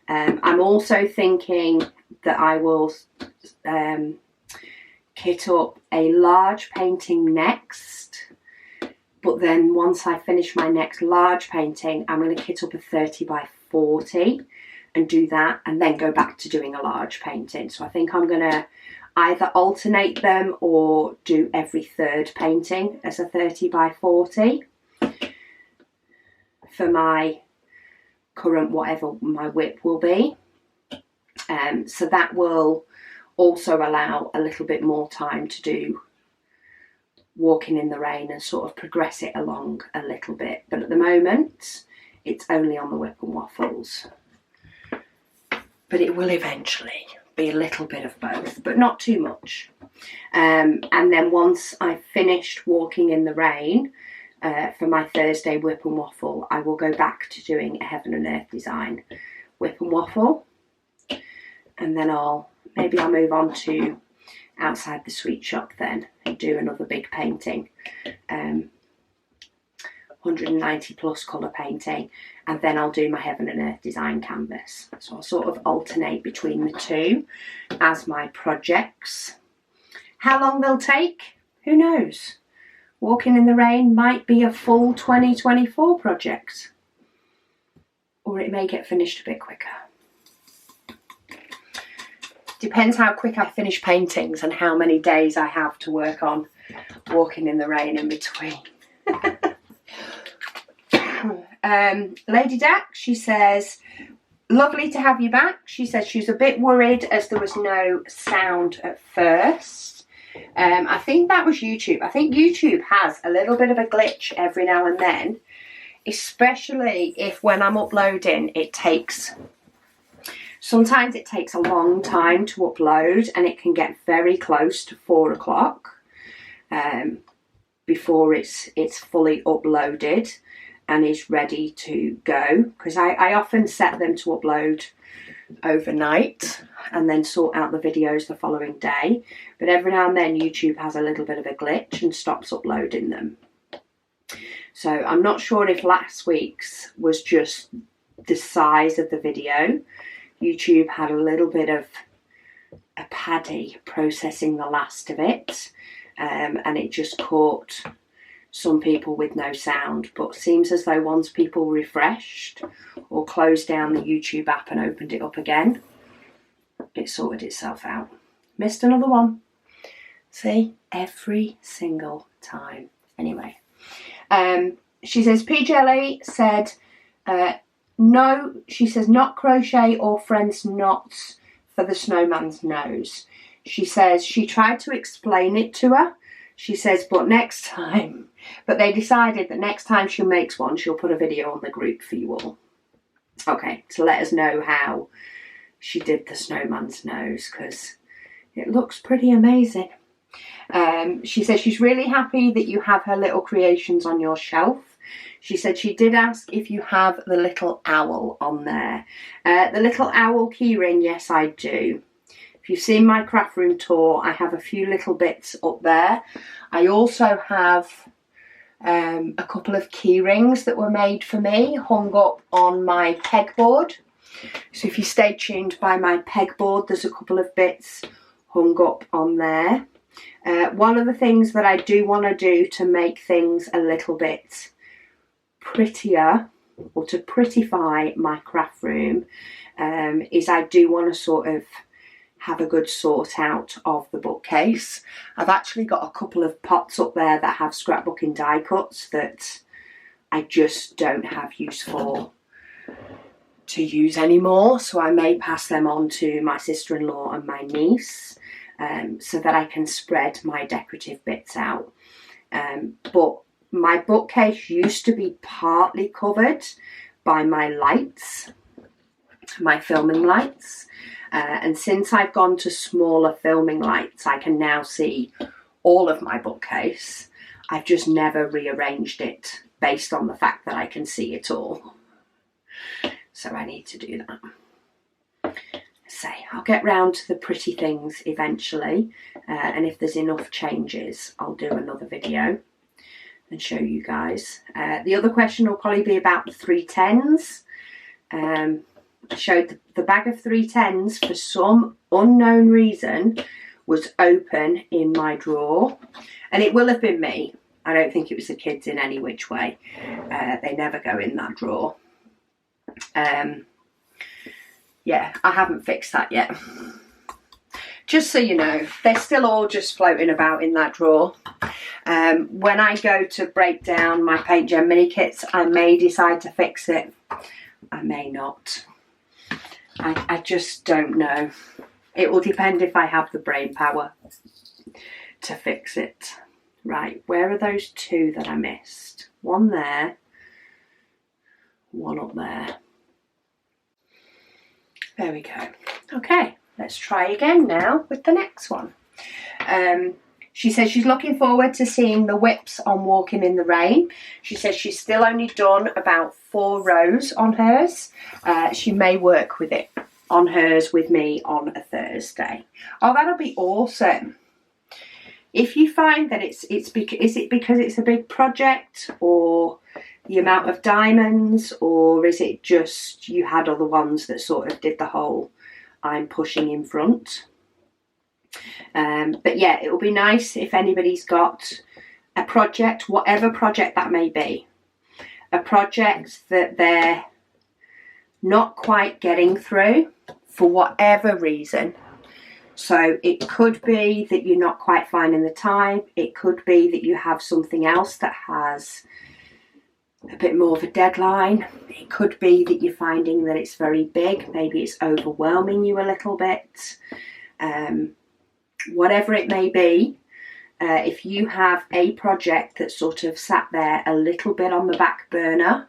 I'm also thinking that I will kit up a large painting next, but then once I finish my next large painting, I'm going to kit up a 30 by 40 and do that, and then go back to doing a large painting. So I think I'm going to either alternate them or do every third painting as a 30 by 40 for my current whatever my WIP will be. So that will also allow a little bit more time to do Walking in the Rain and sort of progress it along a little bit. But at the moment, it's only on the WIP and Waffles. But it will eventually be a little bit of both, but not too much. And then once I've finished Walking in the Rain, for my Thursday WIP and Waffle, I will go back to doing a Heaven and Earth Design WIP and Waffle. And then maybe I'll move on to Outside the Sweet Shop then and do another big painting. 190 plus colour painting, and then I'll do my Heaven and Earth Design canvas. So I'll sort of alternate between the two as my projects. How long they'll take? Who knows? Walking in the Rain might be a full 2024 project, or it may get finished a bit quicker. Depends how quick I finish paintings and how many days I have to work on Walking in the Rain in between. Lady Dak, she says, lovely to have you back. She says she's a bit worried as there was no sound at first. I think that was YouTube. I think YouTube has a little bit of a glitch every now and then, especially if when I'm uploading sometimes it takes a long time to upload, and it can get very close to 4 o'clock before it's fully uploaded and is ready to go, because I often set them to upload overnight and then sort out the videos the following day, but every now and then YouTube has a little bit of a glitch and stops uploading them. So I'm not sure if last week's was just the size of the video. YouTube had a little bit of a paddy processing the last of it, and it just caught some people with no sound, but seems as though once people refreshed or closed down the YouTube app and opened it up again, it sorted itself out. Missed another one. See, every single time. Anyway, she says P. said no, she says not crochet or French knots for the snowman's nose. She says she tried to explain it to her. She says, but they decided that next time she makes one, she'll put a video on the group for you all. Okay, to let us know how she did the snowman's nose, because it looks pretty amazing. She says she's really happy that you have her little creations on your shelf. She said she did ask if you have the little owl on there. The little owl keyring, yes, I do. If you've seen my craft room tour, I have a few little bits up there. I also have a couple of key rings that were made for me hung up on my pegboard. So if you stay tuned by my pegboard, there's a couple of bits hung up on there. One of the things that I do want to do to make things a little bit prettier, or to prettify my craft room, is I do want to sort of have a good sort out of the bookcase. I've actually got a couple of pots up there that have scrapbooking die cuts that I just don't have use for to use anymore, so I may pass them on to my sister-in-law and my niece, so that I can spread my decorative bits out. But my bookcase used to be partly covered by my lights, my filming lights, and since I've gone to smaller filming lights, I can now see all of my bookcase. I've just never rearranged it based on the fact that I can see it all. So I need to do that. So I'll get round to the pretty things eventually, and if there's enough changes, I'll do another video and show you guys. The other question will probably be about the 310s. I showed the bag of 310s, for some unknown reason, was open in my drawer, and it will have been me. I don't think it was the kids in any which way. They never go in that drawer. Yeah, I haven't fixed that yet. Just so you know, they're still all just floating about in that drawer. When I go to break down my Paint Gen mini kits, I may decide to fix it. I may not. I just don't know. It will depend if I have the brain power to fix it. Right, where are those two that I missed? One there, one up there. There we go. Okay, let's try again now with the next one. She says she's looking forward to seeing the WIPs on Walking in the Rain. She says she's still only done about 4 rows on hers. She may work with it on hers with me on a Thursday. Oh, that'll be awesome. If you find that is it because it's a big project, or the amount of diamonds, or is it just you had other ones that sort of did the whole I'm pushing in front? But yeah, it will be nice if anybody's got a project, whatever project that may be, a project that they're not quite getting through for whatever reason. So it could be that you're not quite finding the time. It could be that you have something else that has a bit more of a deadline. It could be that you're finding that it's very big. Maybe it's overwhelming you a little bit. Whatever it may be, if you have a project that sort of sat there a little bit on the back burner,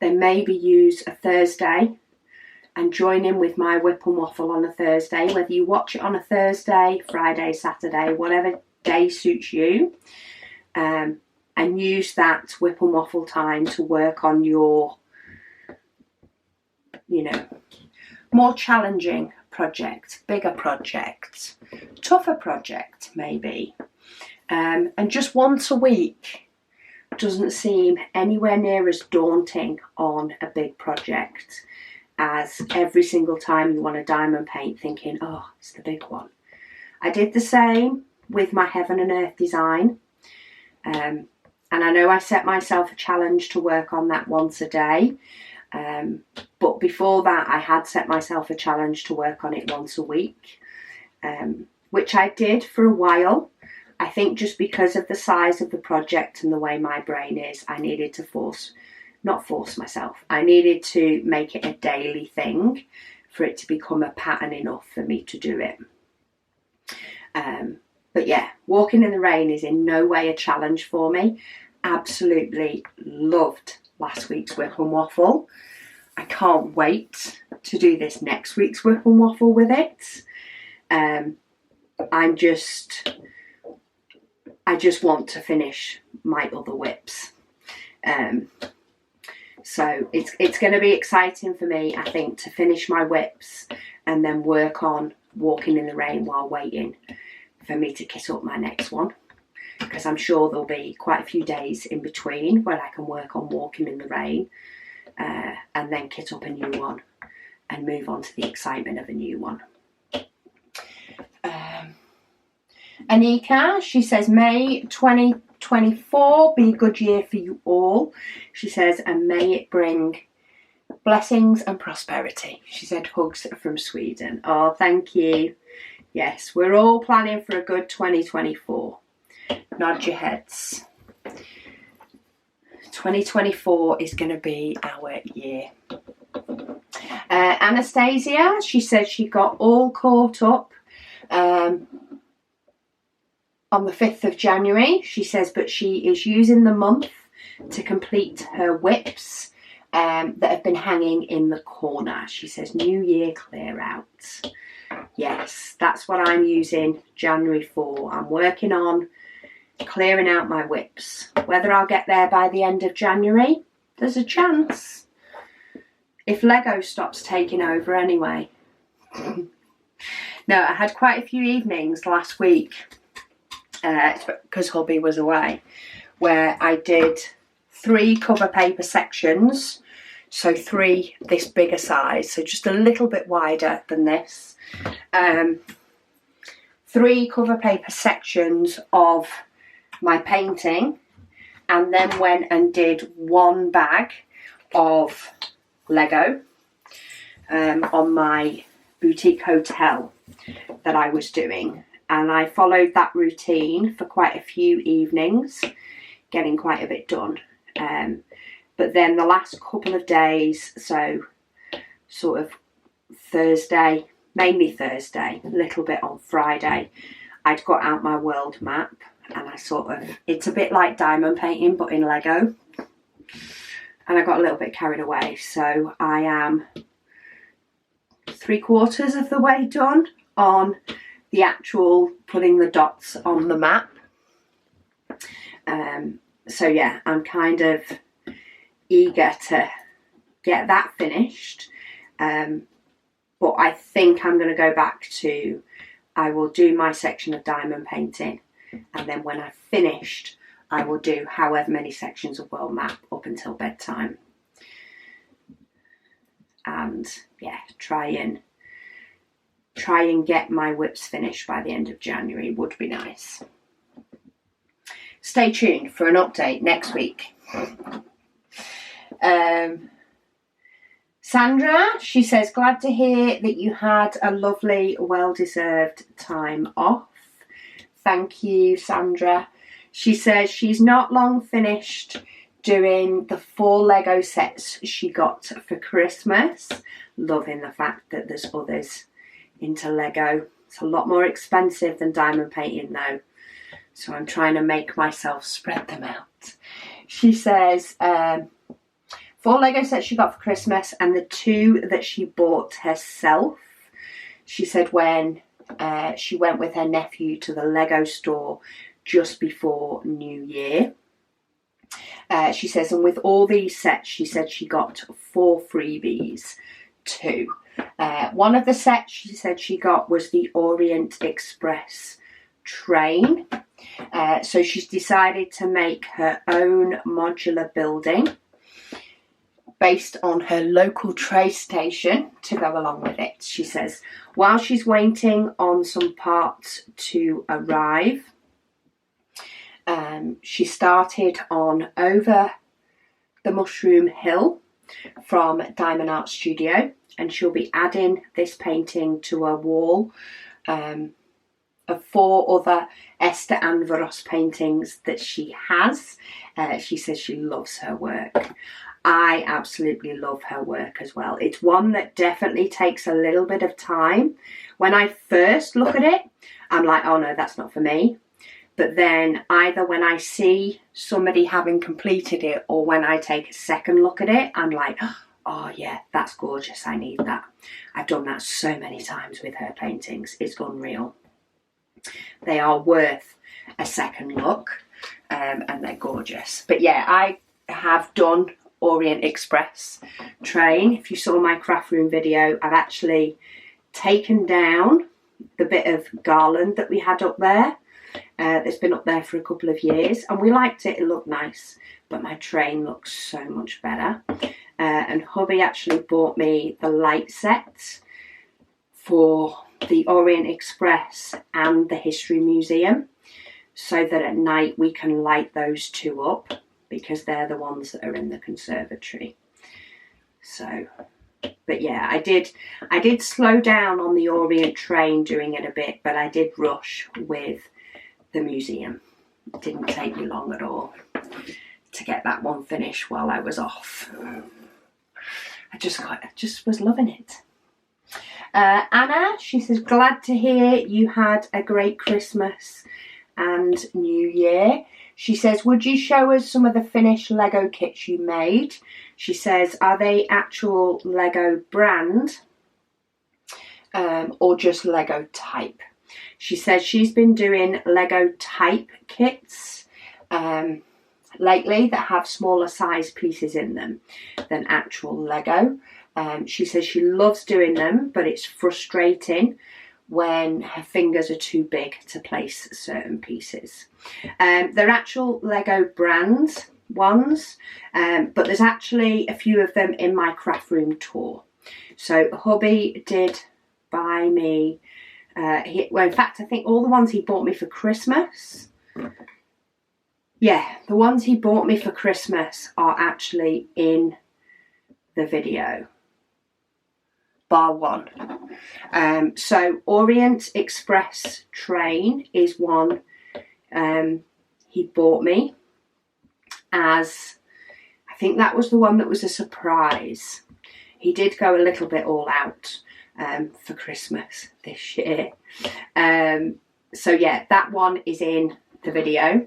then maybe use a Thursday and join in with my WIP and Waffle on a Thursday, whether you watch it on a Thursday, Friday, Saturday, whatever day suits you, and use that WIP and Waffle time to work on your, you know, more challenging project, bigger project, tougher project maybe. And just once a week doesn't seem anywhere near as daunting on a big project as every single time you want to diamond paint thinking, oh, it's the big one. I did the same with my Heaven and Earth design. And I know I set myself a challenge to work on that once a day. But before that, I had set myself a challenge to work on it once a week, which I did for a while. I think just because of the size of the project and the way my brain is, I needed to not force myself. I needed to make it a daily thing for it to become a pattern enough for me to do it. But yeah, Walking in the Rain is in no way a challenge for me. Absolutely loved last week's WIP and Waffle. I can't wait to do this next week's WIP and Waffle with it. I just want to finish my other WIPs. So it's going to be exciting for me, I think, to finish my WIPs and then work on walking in the rain while waiting for me to kit up my next one, because I'm sure there'll be quite a few days in between where I can work on walking in the rain and then kit up a new one and move on to the excitement of a new one. Anika, she says, May 2024 be a good year for you all. She says, and may it bring blessings and prosperity. She said, hugs from Sweden. Oh, thank you. Yes, we're all planning for a good 2024. Nod your heads. 2024 is going to be our year. Anastasia, she said she got all caught up on the 5th of January. She says, but she is using the month to complete her WIPs that have been hanging in the corner. She says, New Year clear out. Yes, that's what I'm using January for. I'm working on clearing out my WIPs. Whether I'll get there by the end of January, there's a chance. If Lego stops taking over anyway. No, I had quite a few evenings last week, because hubby was away, where I did 3 cover paper sections, so 3 this bigger size, so just a little bit wider than this, 3 cover paper sections of my painting, and then went and did 1 bag of Lego on my boutique hotel that I was doing. And I followed that routine for quite a few evenings, getting quite a bit done. But then the last couple of days, so sort of Thursday, mainly Thursday, a little bit on Friday, I'd got out my world map, and I it's a bit like diamond painting but in Lego. And I got a little bit carried away. So I am 3/4 of the way done on the actual putting the dots on the map. So yeah, I'm kind of eager to get that finished. But I think I'm going to go back to, I will do my section of diamond painting, and then when I've finished, I will do however many sections of world map up until bedtime. And yeah, try and get my WIPs finished by the end of January would be nice. Stay tuned for an update next week. Sandra, she says, glad to hear that you had a lovely, well-deserved time off. Thank you, Sandra. She says she's not long finished doing the 4 Lego sets she got for Christmas. Loving the fact that there's others into Lego. It's a lot more expensive than diamond painting though, so I'm trying to make myself spread them out. She says 4 Lego sets she got for Christmas, and the 2 that she bought herself. She said when she went with her nephew to the Lego store just before New Year. She says, and with all these sets, she said she got 4 freebies too. One of the sets she said she got was the Orient Express train. So she's decided to make her own modular building based on her local train station to go along with it. She says while she's waiting on some parts to arrive, she started on Over the Mushroom Hill from Diamond Art Studio, and she'll be adding this painting to a wall of 4 other Esther Anvaros paintings that she has. She says she loves her work. I absolutely love her work as well. It's one that definitely takes a little bit of time. When I first look at it, I'm like, oh no, that's not for me. But then either when I see somebody having completed it or when I take a second look at it, I'm like, oh yeah, that's gorgeous, I need that. I've done that so many times with her paintings. It's unreal. They are worth a second look, and they're gorgeous. But yeah, I have done Orient Express train. If you saw my craft room video, I've actually taken down the bit of garland that we had up there. That's been up there for a couple of years, and we liked it. It looked nice, but my train looks so much better. And hubby actually bought me the light sets for the Orient Express and the History Museum, so that at night we can light those two up, because they're the ones that are in the conservatory. So, but yeah, I did slow down on the Orient train doing it a bit, but I did rush with the museum. It didn't take me long at all to get that one finished while I was off. I just was loving it. Anna, she says, glad to hear you had a great Christmas and New Year. She says, would you show us some of the finished Lego kits you made? She says, are they actual Lego brand or just Lego type? She says she's been doing Lego type kits lately that have smaller size pieces in them than actual Lego. She says she loves doing them, but it's frustrating when her fingers are too big to place certain pieces. They're actual Lego brand ones, but there's actually a few of them in my craft room tour. So hubby did buy me, well, in fact, I think all the ones he bought me for Christmas, yeah, the ones he bought me for Christmas are actually in the video, bar one. So Orient Express train is one he bought me as, I think that was the one that was a surprise. He did go a little bit all out for Christmas this year. So yeah, that one is in the video.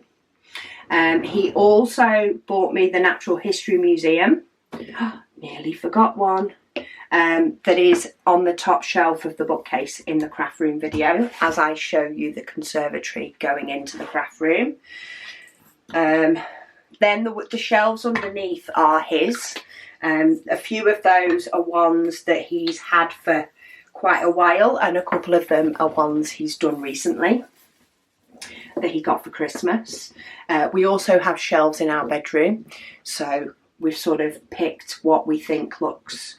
He also bought me the Natural History Museum. Nearly forgot one. That is on the top shelf of the bookcase in the craft room video, as I show you the conservatory going into the craft room. Then the shelves underneath are his. A few of those are ones that he's had for quite a while, and a couple of them are ones he's done recently that he got for Christmas. We also have shelves in our bedroom, so we've sort of picked what we think looks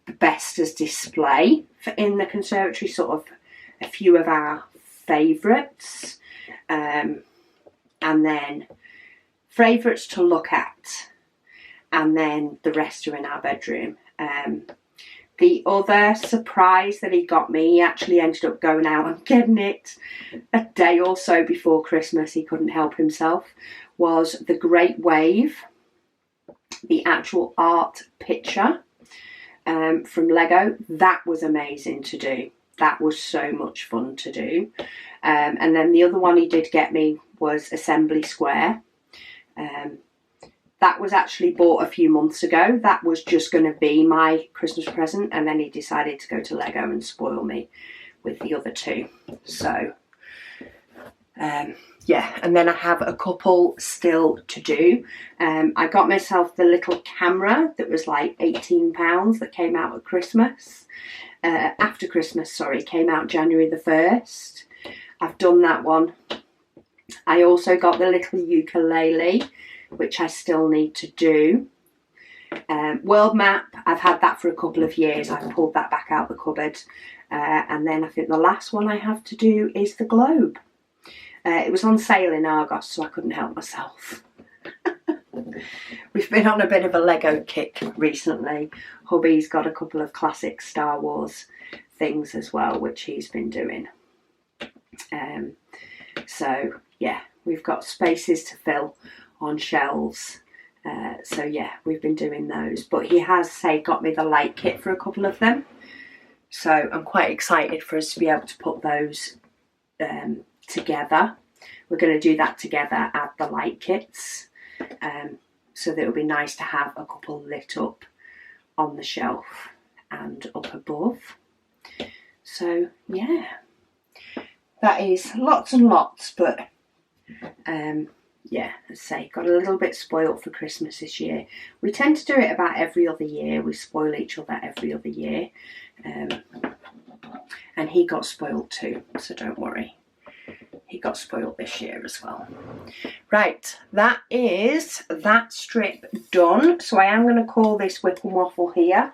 the best as display for in the conservatory, sort of a few of our favourites, and then favourites to look at, and then the rest are in our bedroom. The other surprise that he got me, he actually ended up going out and getting it a day or so before Christmas, he couldn't help himself, was the Great Wave, the actual art picture from Lego. That was amazing to do. That was so much fun to do. And then the other one he did get me was Assembly Square. That was actually bought a few months ago. That was just going to be my Christmas present, and then he decided to go to Lego and spoil me with the other two. So, yeah, and then I have a couple still to do. I got myself the little camera that was like £18 that came out at Christmas. After Christmas, sorry, came out January the 1st. I've done that one. I also got the little ukulele, which I still need to do. World map, I've had that for a couple of years. I've pulled that back out the cupboard. And then I think the last one I have to do is the globe. It was on sale in Argos, so I couldn't help myself. We've been on a bit of a Lego kick recently. Hubby's got a couple of classic Star Wars things as well, which he's been doing. So yeah, we've got spaces to fill on shelves. So yeah, we've been doing those. But he has, got me the light kit for a couple of them. So I'm quite excited for us to be able to put those together. We're going to do that together at the light kits. So that it'll be nice to have a couple lit up on the shelf and up above. So yeah, that is lots and lots, but yeah, as I say, got a little bit spoilt for Christmas this year. We tend to do it about every other year. We spoil each other every other year. And he got spoiled too, so don't worry. He got spoiled this year as well. Right, that is that strip done. So I am going to call this WIP and Waffle here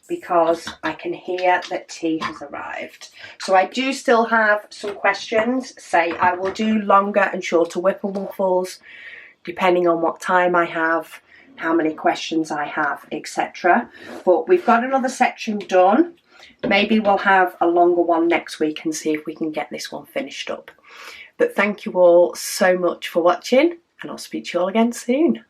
because I can hear that tea has arrived. So I do still have some questions. Say I will do longer and shorter WIP and Waffles depending on what time I have, how many questions I have, etc. But we've got another section done. Maybe we'll have a longer one next week and see if we can get this one finished up. But thank you all so much for watching, and I'll speak to you all again soon.